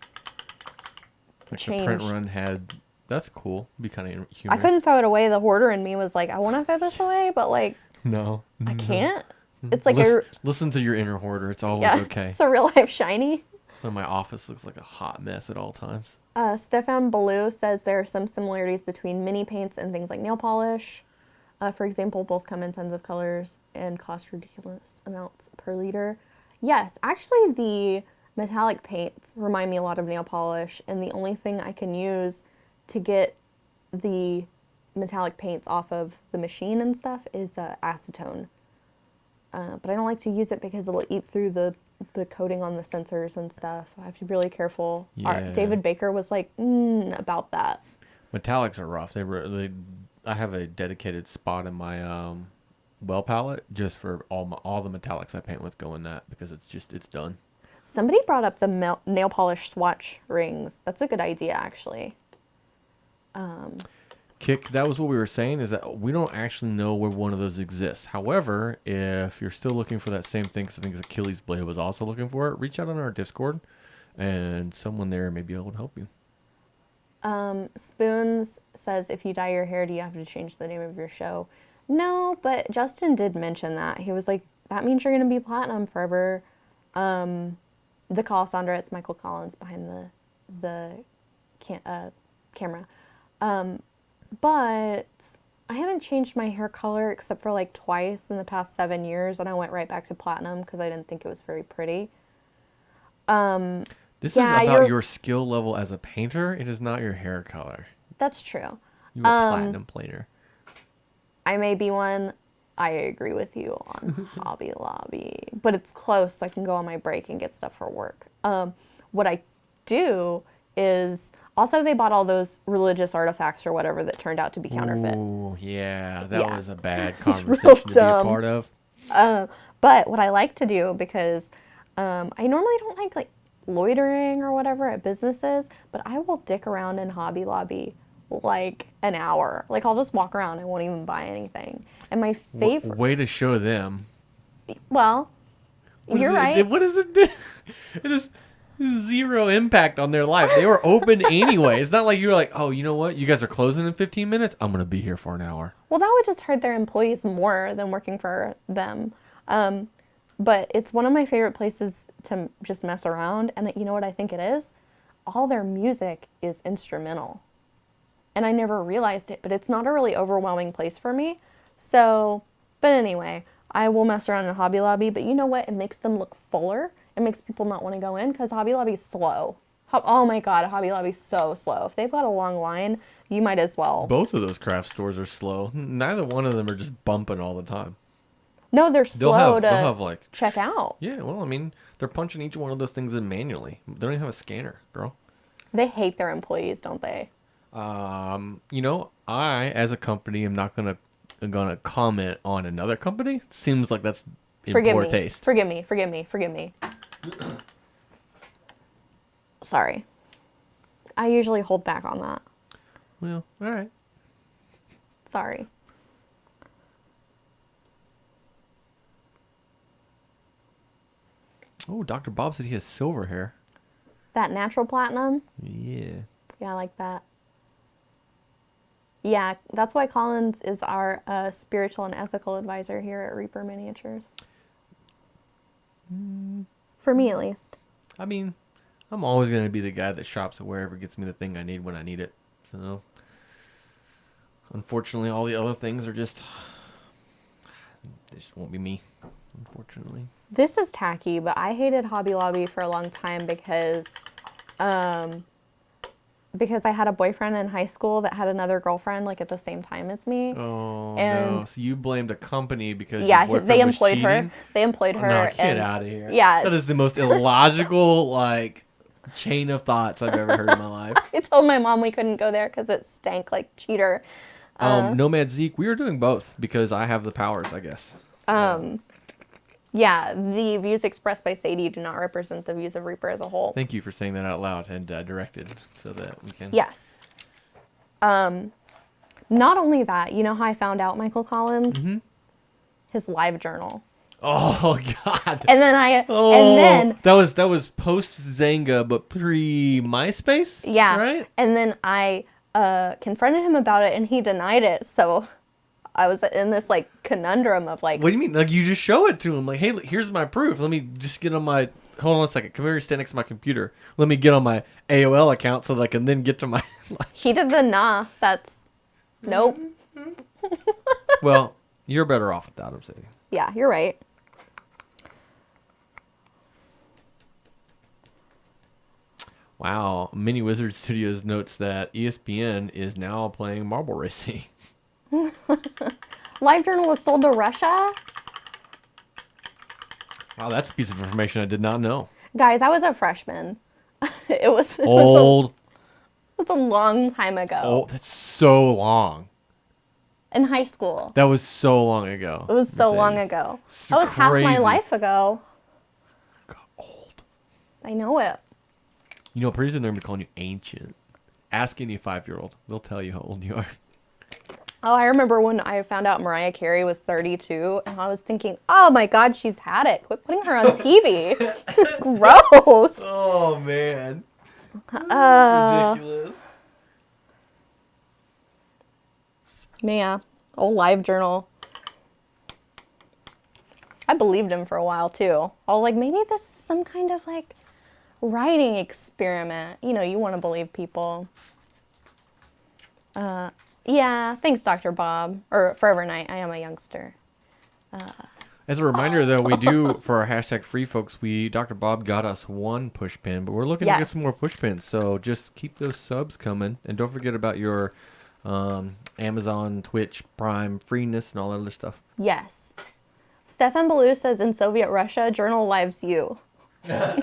the changed. print run had. That's cool. Be kind of humorous. I couldn't throw it away. The hoarder in me was like, I want to throw this away, but like No. I can't. It's like Listen to your inner hoarder. It's always yeah, okay. it's a real life shiny. So my office looks like a hot mess at all times. Stefan Ballou says there are some similarities between mini paints and things like nail polish. For example, both come in tons of colors and cost ridiculous amounts per liter. Yes, actually the metallic paints remind me a lot of nail polish, and the only thing I can use to get the metallic paints off of the machine and stuff is acetone. But I don't like to use it because it'll eat through the coating on the sensors and stuff. I have to be really careful. Yeah. David Baker was like, about that. Metallics are rough. I have a dedicated spot in my well palette just for all the metallics I paint with go in that, because it's done. Somebody brought up the nail polish swatch rings. That's a good idea, actually. Kick, that was what we were saying, is that we don't actually know where one of those exists. However, if you're still looking for that same thing, because I think Achilles Blade was also looking for it, reach out on our Discord, and someone there may be able to help you. Spoons says, if you dye your hair, do you have to change the name of your show? No, but Justin did mention that. He was like, that means you're going to be platinum forever. The Calisandra, it's Michael Collins behind the camera. But I haven't changed my hair color except for like twice in the past 7 years, and I went right back to platinum because I didn't think it was very pretty. This is about your skill level as a painter. It is not your hair color. That's true. You're a platinum painter. I may be one. I agree with you on Hobby Lobby, but it's close, so I can go on my break and get stuff for work. What I do is also they bought all those religious artifacts or whatever that turned out to be counterfeit. Oh yeah, that was a bad real conversation to be a dumb. part of. But what I like to do, because I normally don't like loitering or whatever at businesses, but I will dick around in Hobby Lobby like an hour. Like I'll just walk around. I won't even buy anything. And my favorite way to show them. Well, you're right. What does it do? It is zero impact on their life. They were open anyway. It's not like you're like, oh, you know what? You guys are closing in 15 minutes. I'm gonna be here for an hour. Well, that would just hurt their employees more than working for them. But it's one of my favorite places to just mess around. And you know what I think it is? All their music is instrumental. And I never realized it, but it's not a really overwhelming place for me. So, but anyway, I will mess around in Hobby Lobby, but you know what? It makes them look fuller. It makes people not want to go in because Hobby Lobby's slow. Oh my God, Hobby Lobby's so slow. If they've got a long line, you might as well. Both of those craft stores are slow. Neither one of them are just bumping all the time. No, they're slow they'll have like check out. Yeah, well, I mean, they're punching each one of those things in manually. They don't even have a scanner, girl. They hate their employees, don't they? You know, I as a company am not gonna comment on another company. Seems like that's in poor taste. Forgive me. Sorry. I usually hold back on that. Well, all right. Sorry. Oh, Dr. Bob said he has silver hair. That natural platinum? Yeah. Yeah, I like that. Yeah, that's why Collins is our spiritual and ethical advisor here at Reaper Miniatures. For me, at least. I mean, I'm always going to be the guy that shops at wherever gets me the thing I need when I need it. So, unfortunately, all the other things are just... They just won't be me, unfortunately. This is tacky, but I hated Hobby Lobby for a long time because I had a boyfriend in high school that had another girlfriend like at the same time as me. Oh, no. So you blamed a company because yeah, your boyfriend they was employed cheating? her. They employed her. No, get out of here. Yeah. That is the most illogical, like, chain of thoughts I've ever heard in my life. I told my mom we couldn't go there because it stank like cheater. Nomad Zeke, we are doing both because I have the powers, I guess. Yeah, the views expressed by Sadie do not represent the views of Reaper as a whole. Thank you for saying that out loud and directed so that we can... Yes. Not only that, you know how I found out Michael Collins? Mm-hmm. His live journal. Oh, God. And then that was post Zanga, but pre MySpace? Yeah. Right? And then I confronted him about it and he denied it. So I was in this like conundrum of like, what do you mean? Like you just show it to him? Like, hey, here's my proof. Let me just get on my. Hold on a second. Come here, stand next to my computer. Let me get on my AOL account so that I can then get to my. He did the nah. That's nope. Well, you're better off without him, Sadie. Yeah, you're right. Wow, Mini Wizard Studios notes that ESPN is now playing marble racing. LiveJournal was sold to Russia? Wow, that's a piece of information I did not know. Guys, I was a freshman. It was a long time ago. Oh, that's so long. In high school. That was so long ago. It was so long ago. That was half my life ago. Got old. I know it. You know, pretty soon they're going to be calling you ancient. Ask any 5-year-old. They'll tell you how old you are. Oh, I remember when I found out Mariah Carey was 32, and I was thinking, oh my God, she's had it. Quit putting her on TV. Gross. Oh, man. Ridiculous. Yeah. Old live journal. I believed him for a while too. I was like, maybe this is some kind of like writing experiment. You know, you want to believe people. Yeah, thanks, Dr. Bob. Or Forever Night. I am a youngster. As a reminder, though, we do, for our hashtag free folks, Dr. Bob got us one push pin, but we're looking to get Yes. some more push pins. So just keep those subs coming. And don't forget about your Amazon, Twitch, Prime, freeness, and all that other stuff. Yes. Stefan Ballou says, in Soviet Russia, journal lives you. I'm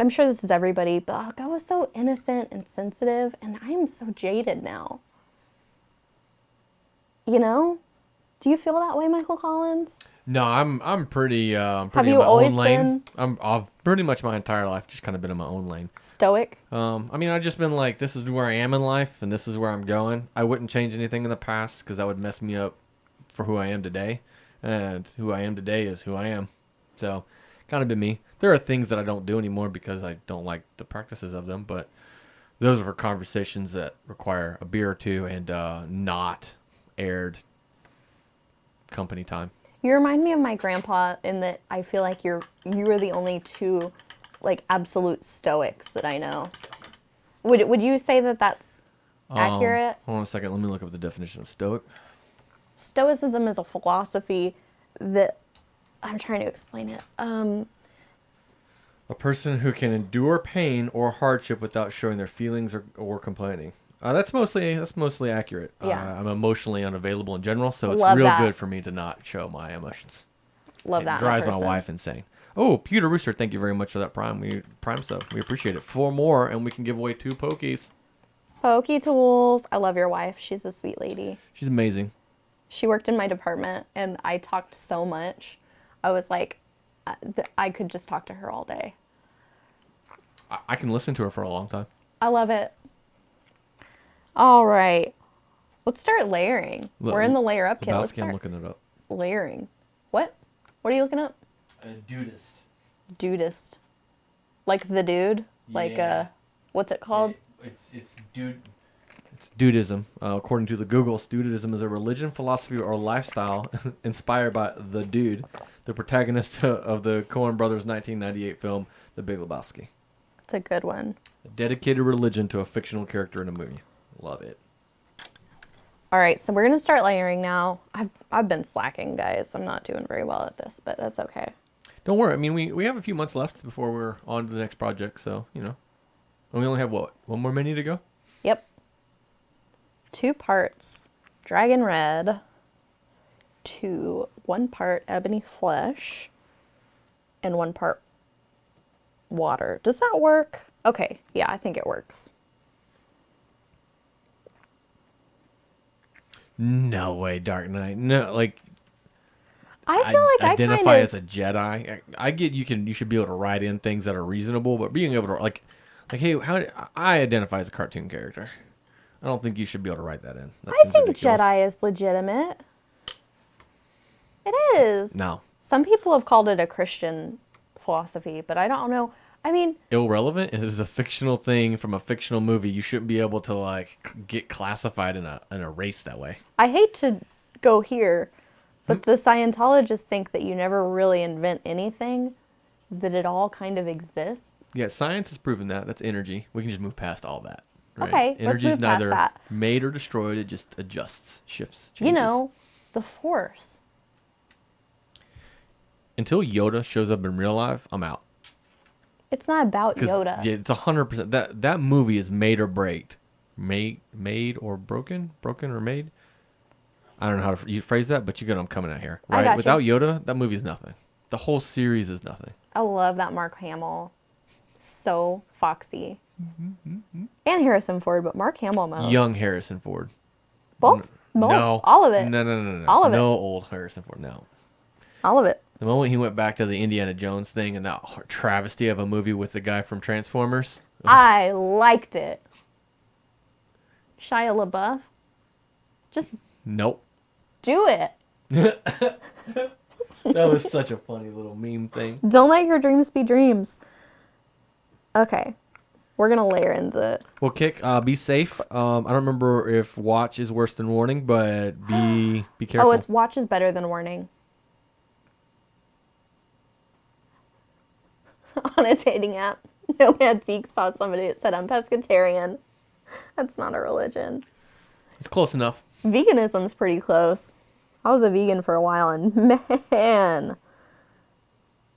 sure this is everybody, but I was so innocent and sensitive, and I am so jaded now. You know? Do you feel that way, Michael Collins? No, I'm pretty Have in you my always own lane. been I've pretty much my entire life just kind of been in my own lane. stoic? I mean, I've just been like, this is where I am in life, and this is where I'm going. I wouldn't change anything in the past because that would mess me up for who I am today, and who I am today is who I am. So, kind of been me. There are things that I don't do anymore because I don't like the practices of them, but those are for conversations that require a beer or two and not aired company time. You remind me of my grandpa in that I feel like you are the only two like absolute stoics that I know. Would you say that that's accurate? Hold on a second. Let me look up the definition of stoic. Stoicism is a philosophy that I'm trying to explain it. A person who can endure pain or hardship without showing their feelings or complaining. That's mostly accurate. Yeah. I'm emotionally unavailable in general, so it's Love real that. good for me to not show my emotions. Love It that. in a drives my person. wife insane. Oh, Pewter Rooster, thank you very much for that prime sub. We appreciate it. 4 more, and we can give away 2 pokies. Pokey tools. I love your wife. She's a sweet lady. She's amazing. She worked in my department, and I talked so much. I was like, I could just talk to her all day. I can listen to her for a long time. I love it. All right. Let's start layering. Look, We're in the layer up kit. Let's I'm start looking it up. layering. What? What are you looking up? A dudist. Dudist. Like the dude? Like, Yeah. what's it called? It's dudism. According to the Google, dudism is a religion, philosophy, or lifestyle inspired by the dude, the protagonist of the Coen brothers' 1998 film, The Big Lebowski. It's a good one. A dedicated religion to a fictional character in a movie. Love it. All right, so we're going to start layering now. I've been slacking, guys. I'm not doing very well at this, but that's okay. Don't worry. I mean, we have a few months left before we're on to the next project, so, you know. And we only have, what, 1 more mini to go? Yep. 2 parts dragon red to 1 part ebony flesh and 1 part water. Does that work? Okay, yeah, I think it works. No way, Dark Knight. No, like, I feel like I identify kind as a Jedi. I get you should be able to write in things that are reasonable, but being able to like hey, I identify as a cartoon character. I don't think you should be able to write that in. That I seems think ridiculous. Jedi is legitimate. It is. No. Some people have called it a Christian philosophy, but I don't know. I mean, Irrelevant. It is a fictional thing from a fictional movie. You shouldn't be able to like get classified in a race that way. I hate to go here, but the Scientologists think that you never really invent anything, that it all kind of exists. Yeah, science has proven that. That's energy. We can just move past all that. Right? Okay, let's Energy is move past neither that. made or destroyed. It just adjusts, shifts, changes. You know, the Force. Until Yoda shows up in real life, I'm out. It's not about 'Cause, Yoda. Yeah, it's 100%. That movie is made or break. Made or broken or made. I don't know how to phrase that, but you get what I'm coming at here. I Right? got you. Without Yoda, that movie's nothing. The whole series is nothing. I love that Mark Hamill. So foxy. And Harrison Ford, but Mark Hamill most. Young Harrison Ford. Both? Both? No. All of it. No. All of it. No old Harrison Ford, no. All of it. The moment he went back to the Indiana Jones thing and that travesty of a movie with the guy from Transformers. I liked it. Shia LaBeouf. Just Nope. do it. That was such a funny little meme thing. Don't let your dreams be dreams. Okay. We're going to layer in the... Well, Kick, be safe. I don't remember if watch is worse than warning, but be careful. Oh, it's watch is better than warning. On a dating app, Nomad Zeke saw somebody that said, I'm pescatarian. That's not a religion. It's close enough. Veganism's pretty close. I was a vegan for a while, and man,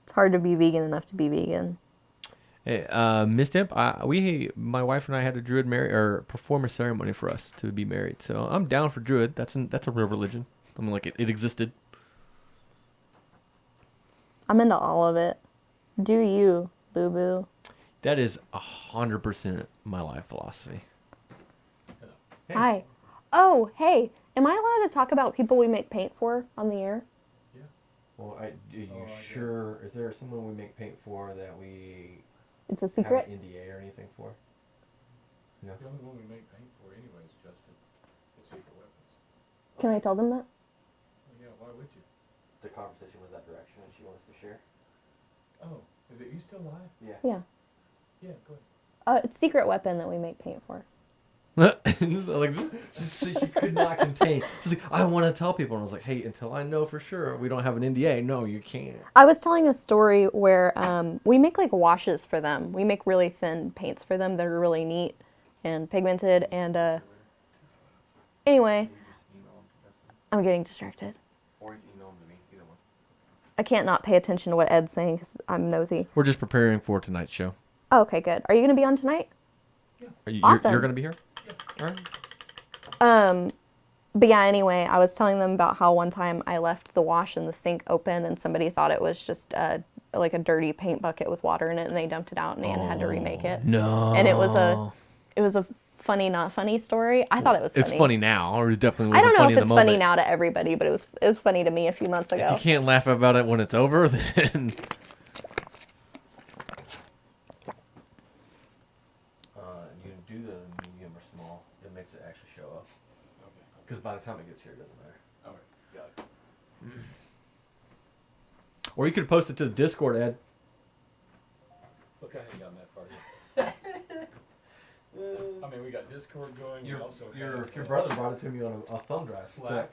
it's hard to be vegan enough to be vegan. Hey, Miss Imp, my wife and I had a druid perform a ceremony for us to be married. So I'm down for druid. That's a real religion. I mean, like it existed. I'm into all of it. Do you, boo boo? That is 100% my life philosophy. Hey. Hi. Oh, hey. Am I allowed to talk about people we make paint for on the air? Yeah. Well, are you sure? Is there someone we make paint for that we It's a secret? have an NDA or anything for? No. The only one we make paint for anyway is Justin. It's Secret Weapons. Can I tell them that? Well, yeah, why would you? The conversation was that direction, and she wants to share. Oh, is it you still live? Yeah. Yeah. Yeah, go It's Secret Weapon that we make paint for. Like she could not contain. She's like, I want to tell people, and I was like, hey, until I know for sure we don't have an NDA, no, you can't. I was telling a story where we make like washes for them. We make really thin paints for them that are really neat and pigmented. And anyway, I'm getting distracted. Or you can email them to me, either one. I can't not pay attention to what Ed's saying because I'm nosy. We're just preparing for tonight's show. Oh, okay, good. Are you going to be on tonight? You're Awesome. going to be here? Yeah. All right. But yeah, anyway, I was telling them about how one time I left the wash in the sink open and somebody thought it was just like a dirty paint bucket with water in it, and they dumped it out and Anna had to remake it. No. And it was a funny, not funny story. I thought it was funny. It's funny now, or it definitely I wasn't don't know funny if in it's the funny moment. now to everybody, but it was funny to me a few months ago. If you can't laugh about it when it's over, then you do the medium or small. It makes it actually show up. Okay. Because by the time it gets here, it doesn't matter. Alright, got it. Or you could post it to the Discord, Ed. Look, I haven't gotten that far yet. I mean, we got Discord going. Your we also your have, your brother brought it to me on a thumb drive. Slack.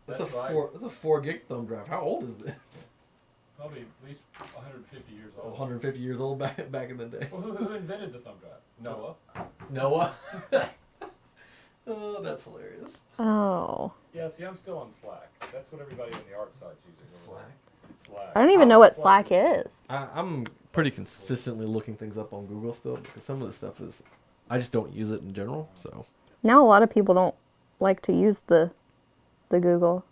That's That's a right. 4 gig thumb drive. How old is this? Probably at least 150 years old. 150 years old back in the day. Well, who invented the thumb drive? Noah. Noah. Oh, that's hilarious. Oh. Yeah, see, I'm still on Slack. That's what everybody on the art side's using. Slack. I don't even know what Slack is. I'm pretty consistently looking things up on Google still because some of the stuff is, I just don't use it in general. So Now a lot of people don't like to use the Google.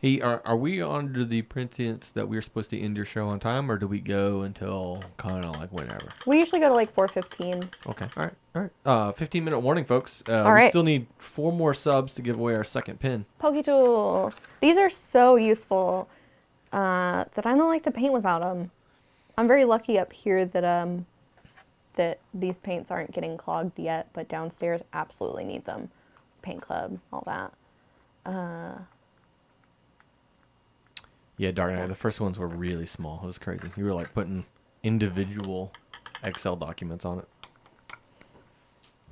hey, are we under the pretense that we're supposed to end your show on time, or do we go until kind of like whenever? We usually go to like 4:15. Okay, all right. 15-minute warning, folks. All We right. still need 4 more subs to give away our second pin. Poketool. These are so useful that I don't like to paint without them. I'm very lucky up here that that these paints aren't getting clogged yet, but downstairs absolutely need them. Paint club, all that. Yeah, Dark Knight. The first ones were really small. It was crazy. You were like putting individual Excel documents on it.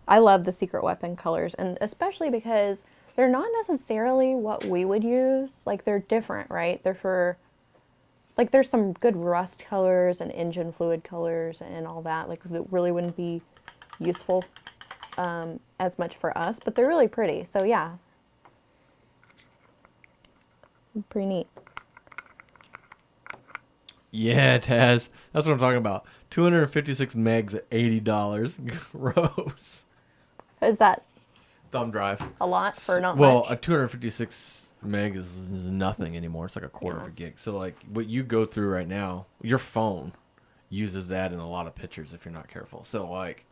I love the Secret Weapon colors, and especially because they're not necessarily what we would use. Like, they're different, right? They're for, like, there's some good rust colors and engine fluid colors and all that. Like, that really wouldn't be useful as much for us, but they're really pretty. So, yeah. Pretty neat. Yeah, Taz. That's what I'm talking about. 256 megs at $80. Gross. Is that Thumb drive. a lot for not Well, much? a 256 meg is nothing anymore. It's like a quarter of a gig. So, like, what you go through right now, your phone uses that in a lot of pictures if you're not careful. So, like,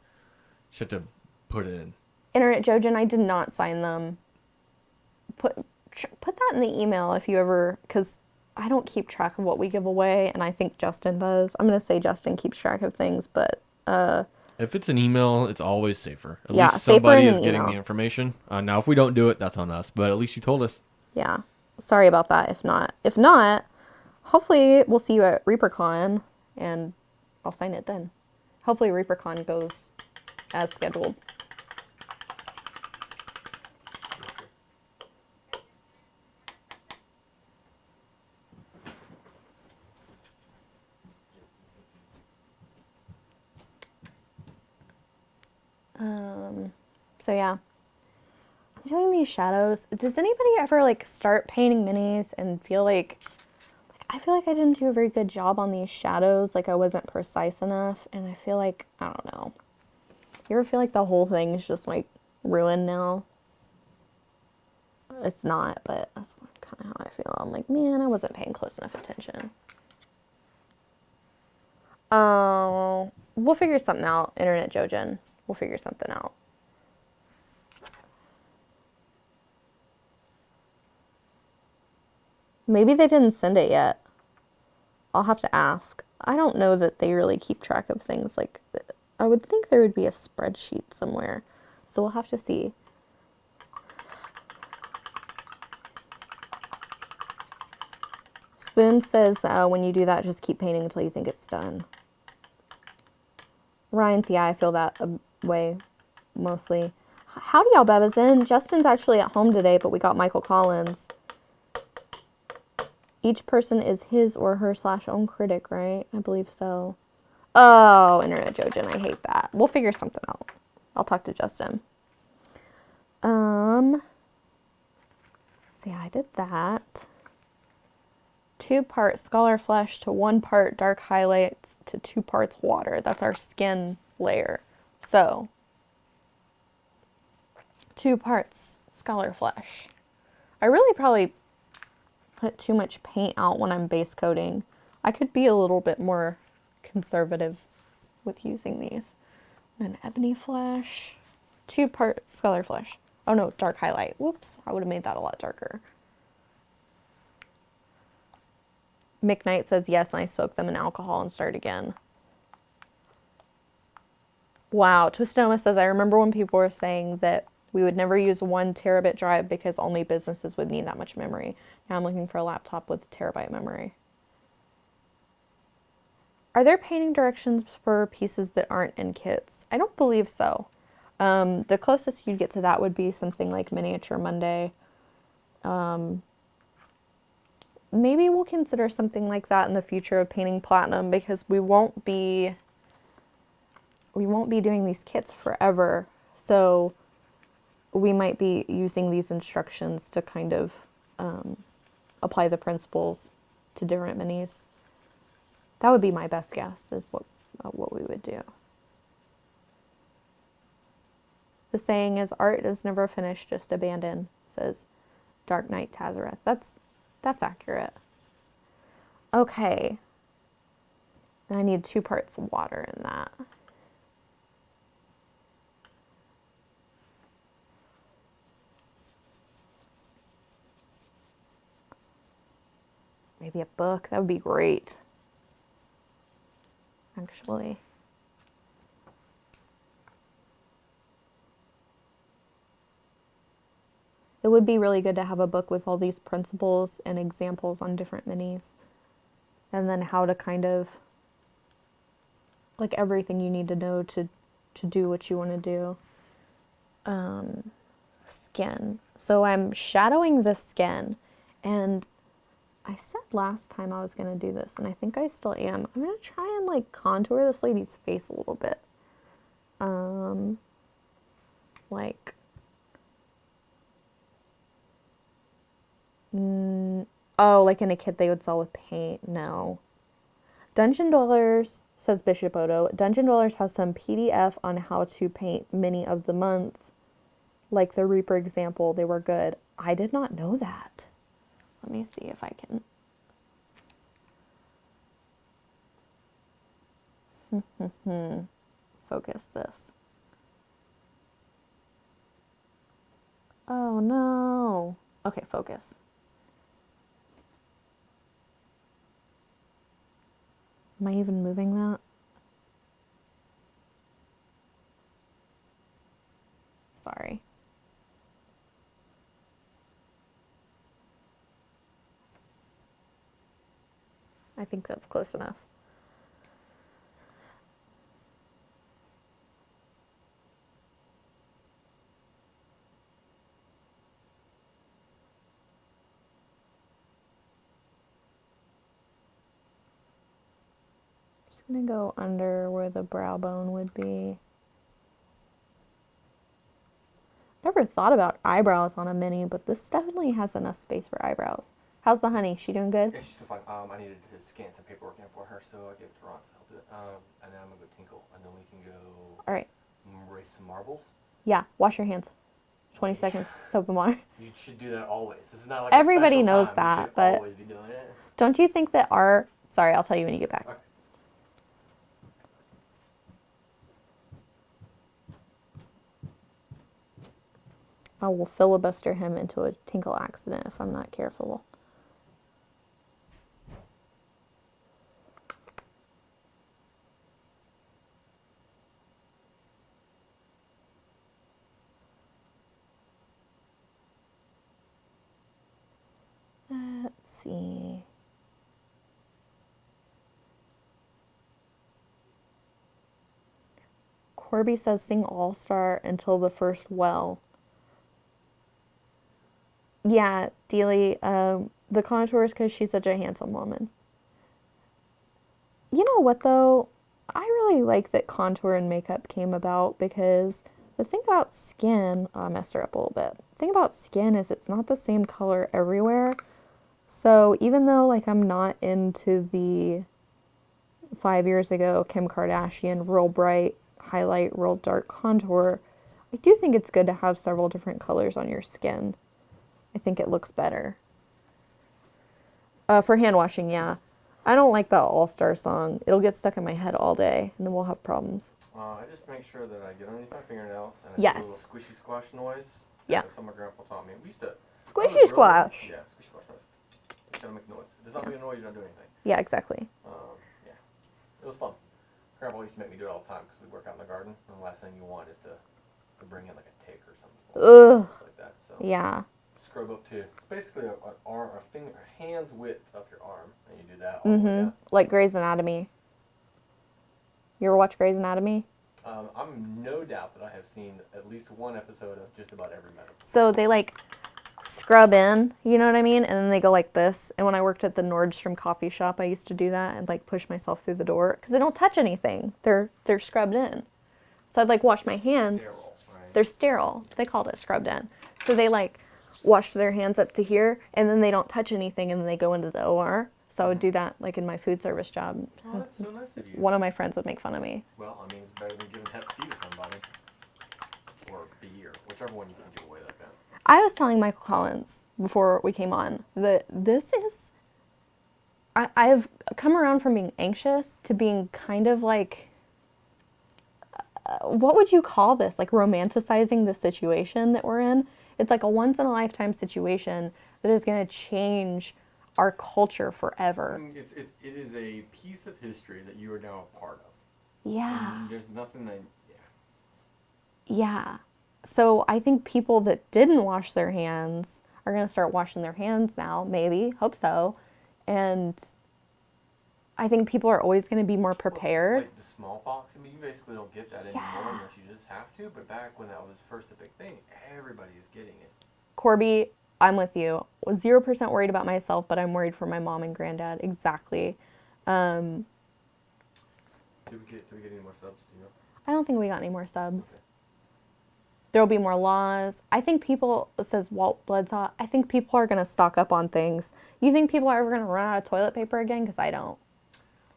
you have to put it in. Internet Jojen, I did not sign them. Put that in the email if you ever, because I don't keep track of what we give away, and I think Justin does. I'm going to say Justin keeps track of things, but If it's an email, it's always safer. At Yeah, least safer somebody in is an getting email. the information. Now, if we don't do it, that's on us. But at least you told us. yeah, sorry about that if not. If not, hopefully we'll see you at ReaperCon, and I'll sign it then. Hopefully ReaperCon goes as scheduled. So yeah, I'm doing these shadows. Does anybody ever like start painting minis and feel like I feel like I didn't do a very good job on these shadows, like I wasn't precise enough, and I feel like, I don't know. You ever feel like the whole thing's just like ruined now? It's not, but that's kind of how I feel. I'm like, man, I wasn't paying close enough attention. Oh, we'll figure something out, Internet Jojen. We'll figure something out. Maybe they didn't send it yet. I'll have to ask. I don't know that they really keep track of things like I would think there would be a spreadsheet somewhere. So we'll have to see. Spoon says when you do that, just keep painting until you think it's done. Ryan's, yeah, I feel that way mostly. Howdy, y'all, Beba's in. Justin's actually at home today, but we got Michael Collins. Each person is his or her / own critic, right? I believe so. Oh, Internet Jojen, I hate that. We'll figure something out. I'll talk to Justin. So yeah, I did that. 2 parts Scholar Flesh to 1 part Dark Highlights to 2 parts water. That's our skin layer. So, 2 parts Scholar Flesh. I really probably put too much paint out when I'm base coating. I could be a little bit more conservative with using these. And then Ebony Flesh. 2 parts Scholar Flesh. Oh no, Dark Highlight. Whoops, I would have made that a lot darker. Mick Knight says yes, and I soak them in alcohol and start again. Wow, Twistoma says, I remember when people were saying that we would never use 1 terabit drive because only businesses would need that much memory. Now I'm looking for a laptop with terabyte memory. Are there painting directions for pieces that aren't in kits? I don't believe so. The closest you'd get to that would be something like Miniature Monday. Maybe we'll consider something like that in the future of painting platinum, because we won't be doing these kits forever. So we might be using these instructions to kind of apply the principles to different minis. That would be my best guess, is what we would do. The saying is, art is never finished, just abandoned, says Dark Knight Tazareth. That's accurate. Okay. And I need 2 parts of water in that. Maybe a book. That would be great. Actually. It would be really good to have a book with all these principles and examples on different minis. And then how to kind of, like, everything you need to know to do what you want to do. Skin. So I'm shadowing the skin, and I said last time I was going to do this, and I think I still am. I'm going to try and like contour this lady's face a little bit. Like, oh, like in a kit they would sell with paint. No. Dungeon Dwellers, says Bishop Odo, Dungeon Dwellers has some PDF on how to paint mini of the month. Like the Reaper example, they were good. I did not know that. Let me see if I can. Focus this. Oh no. Okay, focus. Am I even moving that? Sorry. I think that's close enough. Just gonna go under where the brow bone would be. Never thought about eyebrows on a mini, but this definitely has enough space for eyebrows. How's the honey? She doing good? Yeah, she's still fine. I needed to scan some paperwork in for her, so I gave it to Ron to help do it. And then I'm gonna go tinkle, and then we can go All right. race some marbles. Yeah, wash your hands. 20 seconds, soap and water. You should do that always. This is not like Everybody a special knows time. that, You should but always be doing it. don't you think that our... Sorry, I'll tell you when you get back. Okay. I will filibuster him into a tinkle accident if I'm not careful. Let's see. Corby says sing All Star until the first well. Yeah, Dealey, the contour is because she's such a handsome woman. You know what though? I really like that contour and makeup came about because the thing about skin, oh, I messed her up a little bit. The thing about skin is it's not the same color everywhere. So even though like I'm not into the 5 years ago Kim Kardashian real bright highlight, real dark contour, I do think it's good to have several different colors on your skin. I think it looks better. For hand washing, yeah. I don't like that All-Star song. It'll get stuck in my head all day, and then we'll have problems. I just make sure that I get underneath my fingernails and I Yes. do a little squishy squash noise. Yeah. That's what my grandpa taught me. We used to... Squishy squash. Yeah, squishy squash noise. It's gotta make noise. If it's not making noise, you're not doing anything. Yeah, exactly. Yeah. It was fun. Grandpa used to make me do it all the time because we work out in the garden, and the last thing you want is to bring in like a tick or something. Ugh. Like that. So Yeah. scrub up to... It's basically an arm, a finger, a hand's width up your arm, and you do that all the way down. Like Grey's Anatomy. You ever watch Grey's Anatomy? I'm no doubt that I have seen at least one episode of just about every medical. So they like scrub in, you know what I mean? And then they go like this. And when I worked at the Nordstrom coffee shop, I used to do that and like push myself through the door because they don't touch anything. They're scrubbed in. So I'd like wash my hands. Sterile, right? They're sterile. They called it scrubbed in. So they like wash their hands up to here and then they don't touch anything and then they go into the OR. So I would do that like in my food service job. Oh, that's so nice of you. One of my friends would make fun of me. Well, I mean, it's better than giving Hep C to somebody. Or beer, whichever one you can give away like that. I was telling Michael Collins before we came on that this is, I've come around from being anxious to being kind of like, what would you call this? Like romanticizing the situation that we're in. It's like a once in a lifetime situation that is going to change our culture forever. I mean, it is a piece of history that you are now a part of. Yeah. And there's nothing that, Yeah. So I think people that didn't wash their hands are going to start washing their hands now, maybe, hope so. And I think people are always going to be more prepared. Like the smallpox, I mean, you basically don't get that anymore unless you just have to. But back when that was first a big thing, everybody is getting it. Corby, I'm with you. Was 0% worried about myself, but I'm worried for my mom and granddad. Exactly. Did we get any more subs? Do you know? I don't think we got any more subs. Okay. There will be more laws. I think people, it says Walt Bledsaw, I think people are going to stock up on things. You think people are ever going to run out of toilet paper again? Because I don't.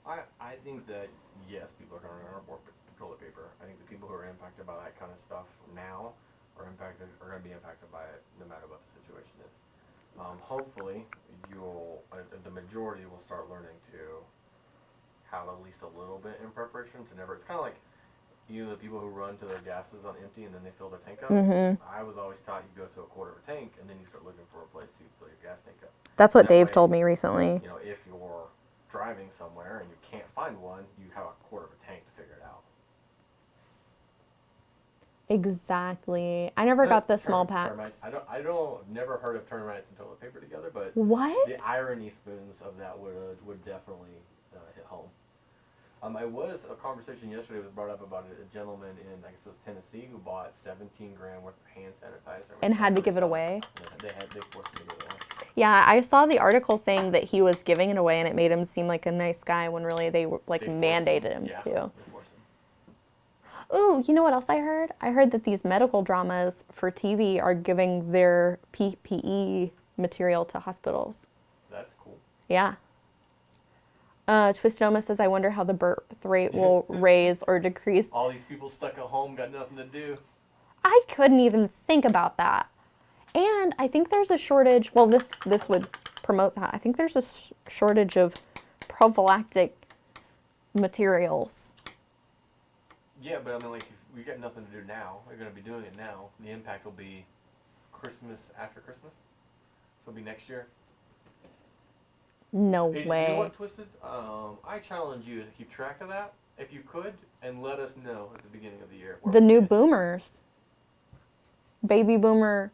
I think that, yes, people are going to run out of toilet paper. I think the people who are impacted by that kind of stuff now are going to be impacted by it no matter what the situation is. Hopefully, the majority will start learning to have at least a little bit in preparation to never. It's kind of like, you know, the people who run to their gases on empty and then they fill their tank up. I was always taught you go to a quarter of a tank and then you start looking for a place to fill your gas tank up. That's what That Dave way, told me recently. You know, if you're driving somewhere and you can't find one, you have a quarter of a tank to figure it out. Exactly. I never got the small Termites. packs. Never heard of termites and toilet paper together, but What? the irony spoons of that would definitely hit home. I was a conversation yesterday was brought up about a gentleman in, I guess it was Tennessee, who bought 17 grand worth of hand sanitizer And had to give it away? They forced him to give it away. Yeah, I saw the article saying that he was giving it away and it made him seem like a nice guy when really they were like mandated him to. They forced him. Ooh, you know what else I heard? I heard that these medical dramas for TV are giving their PPE material to hospitals. That's cool. Yeah. Twistoma says, I wonder how the birth rate will raise or decrease. All these people stuck at home, got nothing to do. I couldn't even think about that. And I think there's a shortage, well, this would promote that. I think there's a shortage of prophylactic materials. Yeah, but I mean, like, if we got nothing to do now, we're going to be doing it now. The impact will be Christmas after Christmas. So it'll be next year. No Hey, way. You know what, Twisted? I challenge you to keep track of that, if you could, and let us know at the beginning of the year. The new boomers. Baby boomer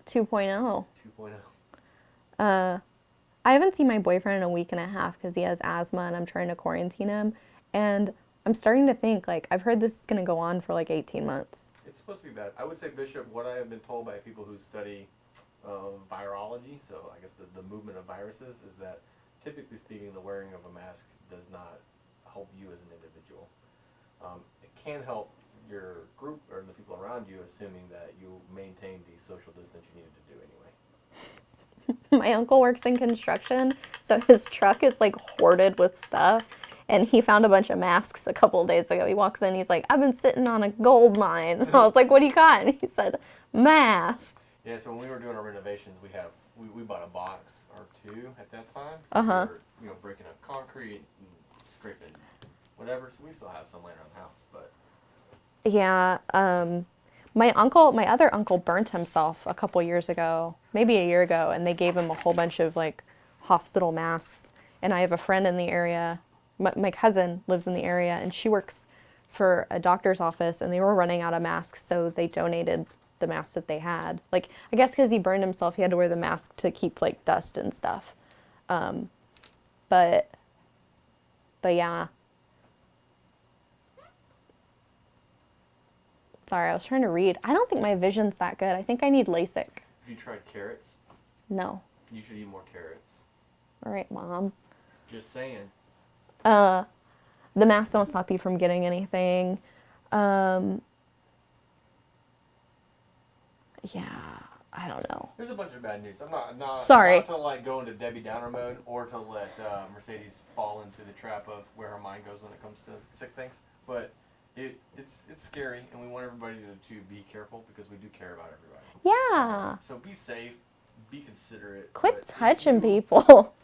2.0. 2.0. I haven't seen my boyfriend in a week and a half because he has asthma and I'm trying to quarantine him. And I'm starting to think, like, I've heard this is going to go on for like 18 months. It's supposed to be bad. I would say, Bishop, what I have been told by people who study virology, so I guess the movement of viruses, is that typically speaking, the wearing of a mask does not help you as an individual. It can help your group or the people around you, assuming that you maintain the social distance you needed to do anyway. My uncle works in construction, so his truck is like hoarded with stuff. And he found a bunch of masks a couple of days ago. He walks in, he's like, I've been sitting on a gold mine. And I was like, what do you got? And he said, masks. Yeah, so when we were doing our renovations, we bought a box or two at that time. Uh-huh. We were, breaking up concrete and scraping whatever, so we still have some laying around the house, but. Yeah, my other uncle burnt himself a couple years ago, maybe a year ago, and they gave him a whole bunch of like hospital masks. And I have a friend in the area, my cousin lives in the area, and she works for a doctor's office, and they were running out of masks, so they donated the masks that they had. Like, I guess because he burned himself, he had to wear the mask to keep like dust and stuff. But yeah. Sorry, I was trying to read. I don't think my vision's that good. I think I need LASIK. Have you tried carrots? No. You should eat more carrots. All right, Mom. Just saying. The masks don't stop you from getting anything. Yeah, I don't know. There's a bunch of bad news. I'm not Sorry. Not to like go into Debbie Downer mode or to let Mercedes fall into the trap of where her mind goes when it comes to sick things, but it's scary, and we want everybody to be careful because we do care about everybody. Yeah. So be safe, be considerate. Quit touching people.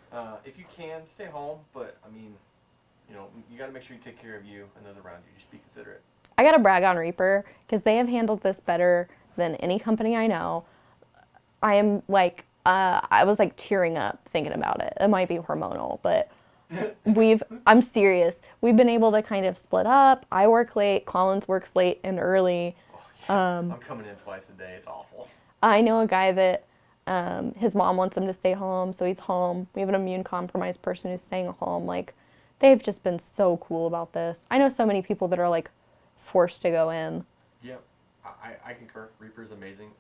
If you can, stay home, but I mean, you got to make sure you take care of you and those around you. Just be considerate. I got to brag on Reaper because they have handled this better than any company I know. I am like, I was like tearing up thinking about it. It might be hormonal, but I'm serious. We've been able to kind of split up. I work late, Collins works late and early. Oh, yeah. I'm coming in twice a day. It's awful. I know a guy that his mom wants him to stay home, so he's home. We have an immune compromised person who's staying home. Like, they've just been so cool about this. I know so many people that are like forced to go in. Yep, I concur. Reaper's amazing.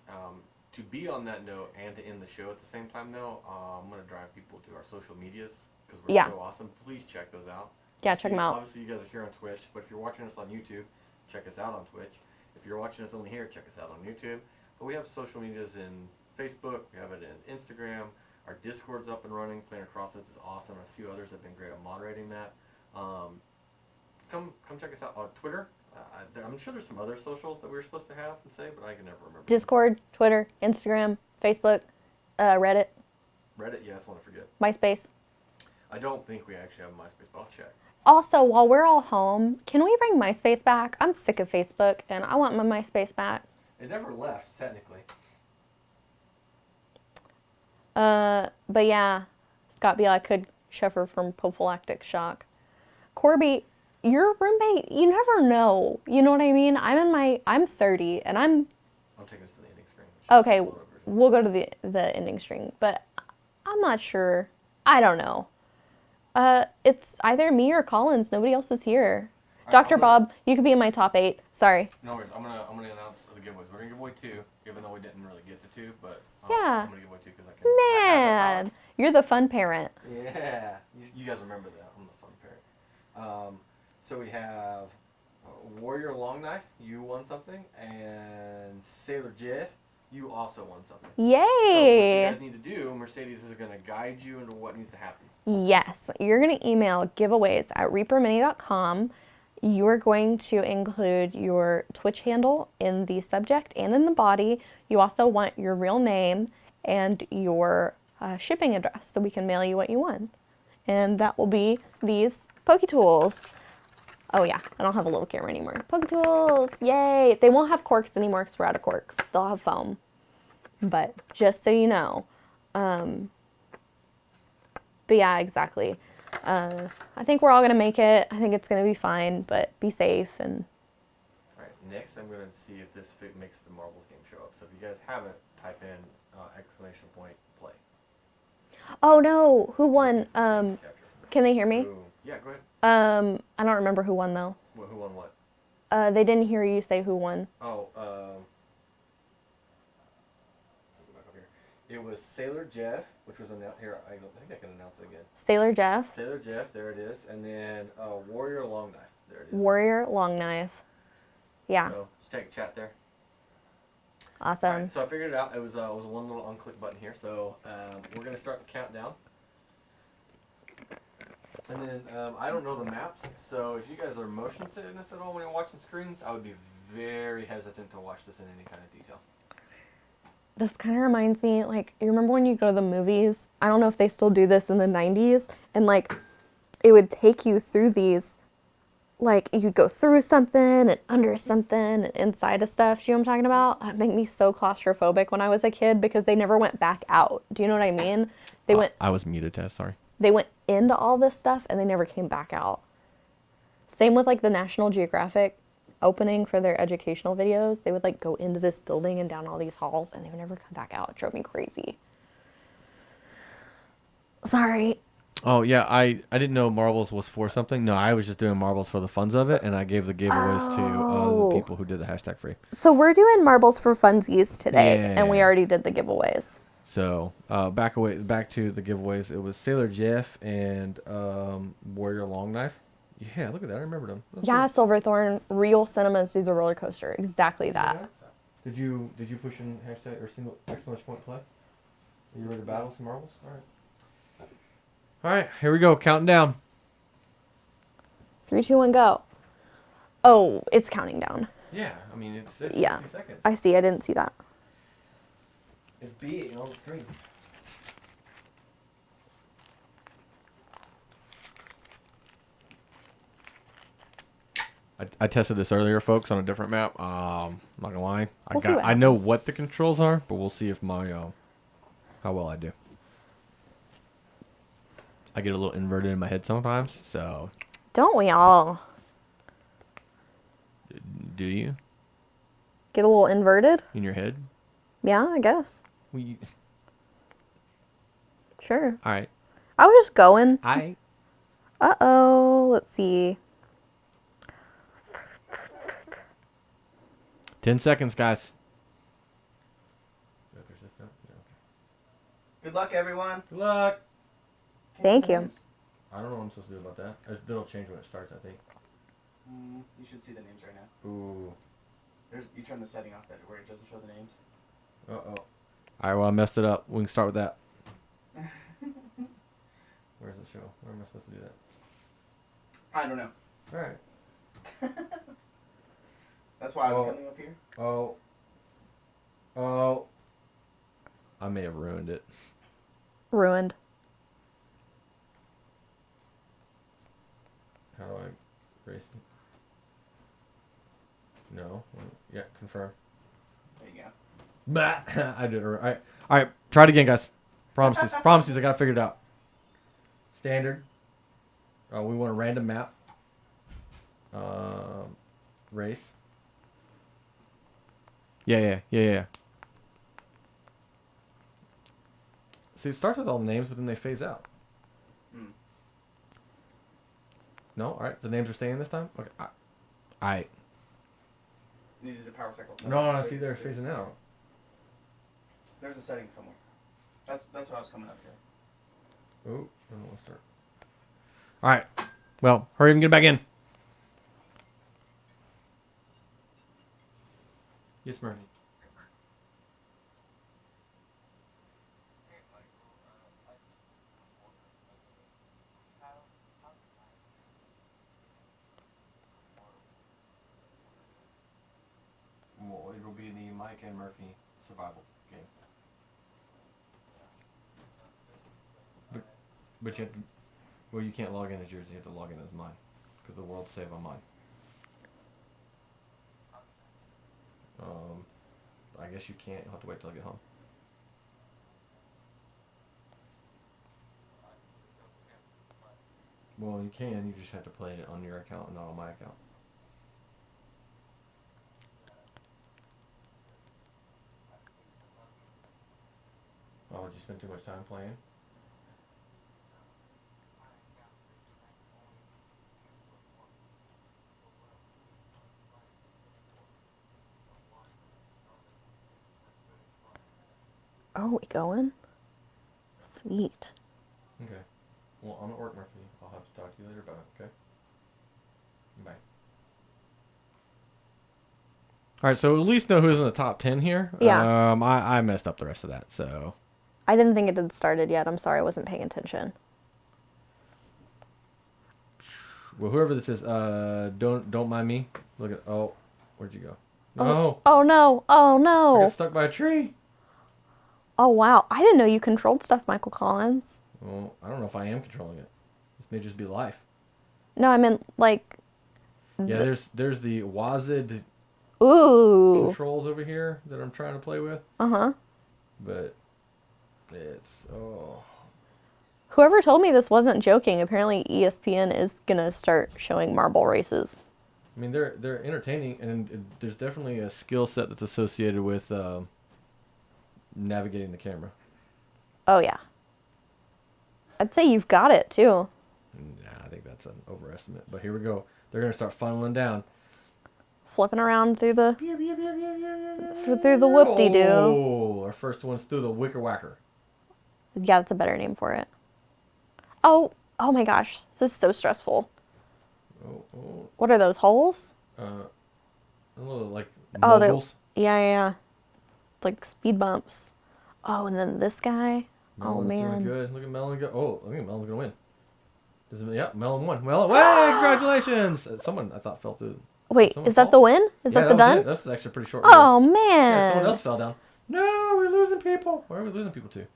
To be on that note and to end the show at the same time, though, I'm going to drive people to our social medias because we're so awesome. Please check those out. Yeah, check them out. Obviously, you guys are here on Twitch, but if you're watching us on YouTube, check us out on Twitch. If you're watching us only here, check us out on YouTube. But we have social medias in Facebook, we have it in Instagram. Our Discord's up and running. Playing Across It is awesome. A few others have been great at moderating that. Come check us out on Twitter. I'm sure there's some other socials that we were supposed to have and say, but I can never remember. Discord, Twitter, Instagram, Facebook, Reddit. Reddit, yeah, that's one I forget. MySpace. I don't think we actually have a MySpace, but I'll check. Also, while we're all home, can we bring MySpace back? I'm sick of Facebook, and I want my MySpace back. It never left, technically. But yeah, Scott Biela could suffer from prophylactic shock. Corby, your roommate, you never know. You know what I mean? I'm 30 and I'm taking us to the ending screen. okay. We'll go to the ending string, but I'm not sure. I don't know. It's either me or Collins. Nobody else is here. Dr. Bob, you could be in my top 8. Sorry. No worries. I'm gonna announce the giveaways. We're gonna give away 2, even though we didn't really get to 2, but Yeah. I'm gonna give away 2 because I can. I have Man, you're the fun parent. yeah, you guys remember that? I'm the fun parent. So we have Warrior Longknife. You won something, and sailorjef. You also won something. Yay! So what you guys need to do, Mercedes is gonna guide you into what needs to happen. Yes, you're going to email giveaways at reapermini.com. You're going to include your Twitch handle in the subject and in the body. You also want your real name and your shipping address so we can mail you what you won. And that will be these Poke Tools. Oh yeah, I don't have a little camera anymore. Poke Tools, yay! They won't have corks anymore because we're out of corks. They'll have foam. But just so you know. But yeah, exactly. I think we're all going to make it. I think it's going to be fine, but be safe. And All right, next I'm going to see if this makes the marbles game show up. So if you guys haven't, type in exclamation point play. oh no, who won? Capture. Can they hear me? Ooh. Yeah, go ahead. I don't remember who won though. Who won what? They didn't hear you say who won. Oh, I'll go back up here. It was sailorjef, which was announced here. I think I can announce it again. sailorjef. sailorjef, there it is, and then warrior longknife, there it is. Warrior Longknife. Yeah, So just take a chat there. awesome. All right, so I figured it out. It was one little unclick button here. So we're gonna start the countdown. And then I don't know the maps, so if you guys are motion sickness at all when you're watching screens, I would be very hesitant to watch this in any kind of detail. This kind of reminds me, like, you remember when you go to the movies? I don't know if they still do this in the 90s, and like, it would take you through these, like, you'd go through something and under something and inside of stuff. Do you know what I'm talking about? That made me so claustrophobic when I was a kid because they never went back out. Do you know what I mean? They went. I was muted, Tess, sorry. They went into all this stuff and they never came back out. Same with like the National Geographic opening for their educational videos. They would like go into this building and down all these halls and they would never come back out. It drove me crazy. Sorry. Oh yeah, I didn't know marbles was for something. No, I was just doing marbles for the funs of it, and I gave the giveaways to the people who did the hashtag free. So we're doing marbles for funsies today, Yeah. and we already did the giveaways. So back to the giveaways. It was sailorjef and warrior longknife. Yeah, look at that. I remembered them. That's Yeah, good. Silverthorn, real cinemas through the roller coaster. Exactly that. Did you push in hashtag or single exclamation point play? Are you ready to battle some marbles? All right. All right, here we go. Counting down. 3, 2, 1, go. Oh, it's counting down. Yeah, I mean it's Yeah. 60 seconds. I see. I didn't see that. It's big on the screen. I tested this earlier, folks, on a different map. I'm not gonna lie. We'll see what I know happens. what the controls are, but we'll see if my how well I do. I get a little inverted in my head sometimes, so Don't we all do you get a little inverted? in your head? Yeah, I guess. We Sure. all right. I was just going. I Uh-oh. Let's see. 10 seconds, guys. Good luck, everyone. Good luck. Thank you. I don't know what I'm supposed to do about that. It'll change when it starts, I think. You should see the names right now. Ooh. You turn the setting off that where it doesn't show the names. Uh-oh. All right, well, I messed it up. We can start with that. Where's the show? Where am I supposed to do that? I don't know. All right. That's why I was Oh. coming up here. Oh. I may have ruined it. Ruined. How do I erase it? No. Yeah, confirm. There you go. Bah! I did it right. All right, try it again, guys. Promises. Promises, I got to figure it out. Standard. We want a random map. Race. Yeah. See, it starts with all the names, but then they phase out. No? Alright, the names are staying this time? Okay. I Needed a power cycle. No, see, they're phasing out. There's a setting somewhere. That's what I was coming up here. Oh, I don't want to start. Alright. Well, hurry up and get back in. Yes, Murphy. Well, it'll be the Mike and Murphy survival game. But you have to, well, you can't log in as yours. You have to log in as mine, because the world's saved on mine. I guess you can't. You'll have to wait till I get home. Well, you can. You just have to play it on your account and not on my account. Oh, did you spend too much time playing? Oh, we going? Sweet. Okay. Well, I'm at work, Murphy. I'll have to talk to you later about it, okay? Bye. Alright, so at least know who's in the top 10 here. Yeah. I messed up the rest of that, so... I didn't think it had started yet. I'm sorry, I wasn't paying attention. Well, whoever this is, don't mind me. Look at... Oh, where'd you go? No! Oh no! Oh I no! got stuck by a tree! Oh wow! I didn't know you controlled stuff, Michael Collins. Well, I don't know if I am controlling it. This may just be life. No, I meant like. Yeah, there's the WASD Ooh. controls over here that I'm trying to play with. Uh-huh. But it's Whoever told me this wasn't joking. Apparently ESPN is gonna start showing marble races. I mean, they're entertaining, and there's definitely a skill set that's associated with navigating the camera. Oh yeah. I'd say you've got it too. Nah, I think that's an overestimate. But here we go. They're gonna start funneling down. Flipping around through the whoop-de-doo. Oh, our first one's through the wicker whacker. Yeah, that's a better name for it. Oh my gosh, this is so stressful. Oh. What are those holes? A little like Oh, moguls. yeah. Like speed bumps. Oh, and then this guy. Melon's man. doing good. Look at Melon go. Oh, I think Melon's gonna win. Melon won. Well, hey, congratulations! Someone I thought fell through. Wait, Someone is that fall? the win? Is that the done? That's actually pretty short. Oh Yeah, man. someone else fell down. No, we're losing people. Where are we losing people to?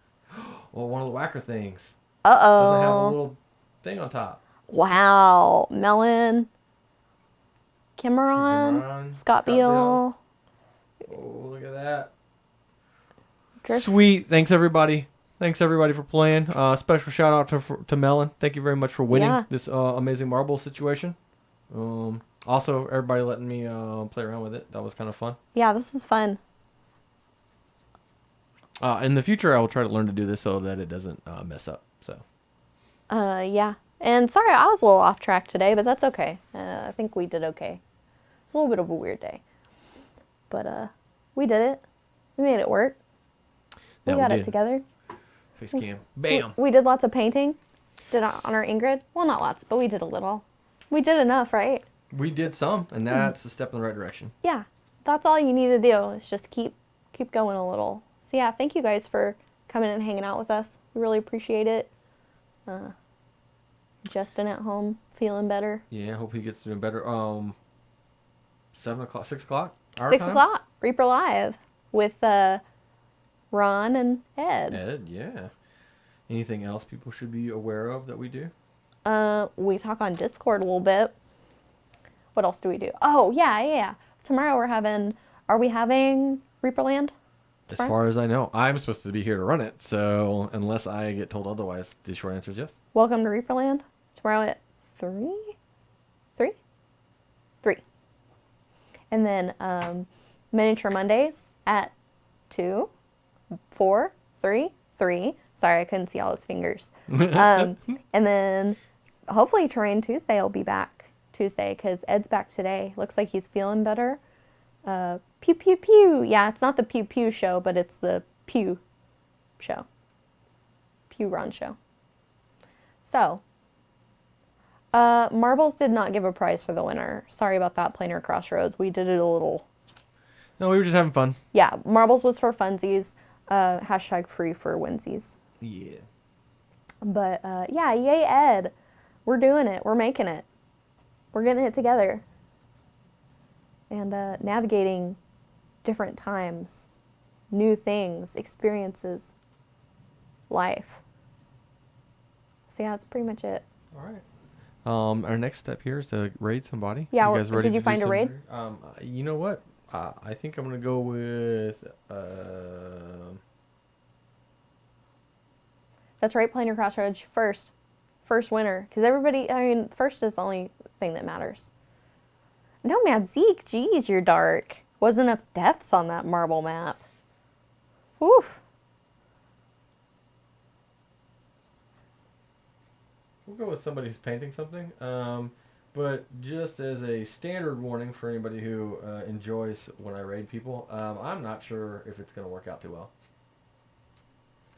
Well, one of the whacker things doesn't have a Uh-oh. little thing on top. Wow. Melon. Cameron. Scott Beal. Oh, look at that. Drift. Sweet. Thanks, everybody. Thanks, everybody, for playing. Special shout out to Melon. Thank you very much for winning this amazing marble situation. Also, everybody letting me play around with it. That was kind of fun. Yeah, this was fun. In the future, I will try to learn to do this so that it doesn't mess up. So. Yeah. And sorry, I was a little off track today, but that's okay. I think we did okay. It's a little bit of a weird day. But we did it. We made it work. We got it together. Face cam. Bam. We did lots of painting. Did it on our Ingrid. Well, not lots, but we did a little. We did enough, right? We did some, and that's a step in the right direction. Yeah. That's all you need to do is just keep going a little. So yeah, thank you guys for coming and hanging out with us. We really appreciate it. Justin at home, feeling better. Yeah, I hope he gets doing better. 7 o'clock, 6 o'clock? 6 o'clock, Reaper Live with Ron and Ed. Ed, yeah. Anything else people should be aware of that we do? We talk on Discord a little bit. What else do we do? Oh, yeah. Tomorrow are we having Reaperland? As far as I know. I'm supposed to be here to run it, so unless I get told otherwise, the short answer is yes. Welcome to Reaperland. Tomorrow at 3? 3? And then Miniature Mondays at 2, 4, 3, 3. Sorry, I couldn't see all his fingers. And then hopefully Terrain Tuesday will be back Tuesday because Ed's back today. Looks like he's feeling better. Pew, pew, pew. Yeah, it's not the Pew Pew show, but it's the Pew show. Pew Run show. So, Marbles did not give a prize for the winner. Sorry about that, Planar Crossroads. We did it a little... No, we were just having fun. Yeah, Marbles was for funsies. Hashtag free for winsies. Yeah. But, yeah, yay, Ed. We're doing it. We're making it. We're getting it together. And navigating different times, new things, experiences, life. So, yeah, that's pretty much it. All right. Our next step here is to raid somebody. Yeah, You guys ready did you to do find a some- raid? You know what? I think I'm gonna go with. That's right, Planar Crossroads first. First winner. Because everybody, I mean, first is the only thing that matters. No, Mad Zeke, geez, you're dark. Wasn't enough deaths on that marble map. Whew. We'll go with somebody who's painting something. But just as a standard warning for anybody who enjoys when I raid people, I'm not sure if it's gonna work out too well.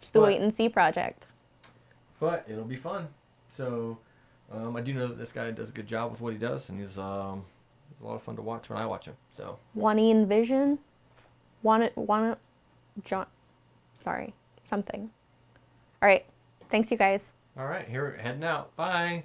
It's the But- wait and see project. But it'll be fun. So I do know that this guy does a good job with what he does, and he's a lot of fun to watch when I watch him. So Juanine Vision. John. Sorry, something. All right. Thanks, you guys. all right, here heading out. Bye.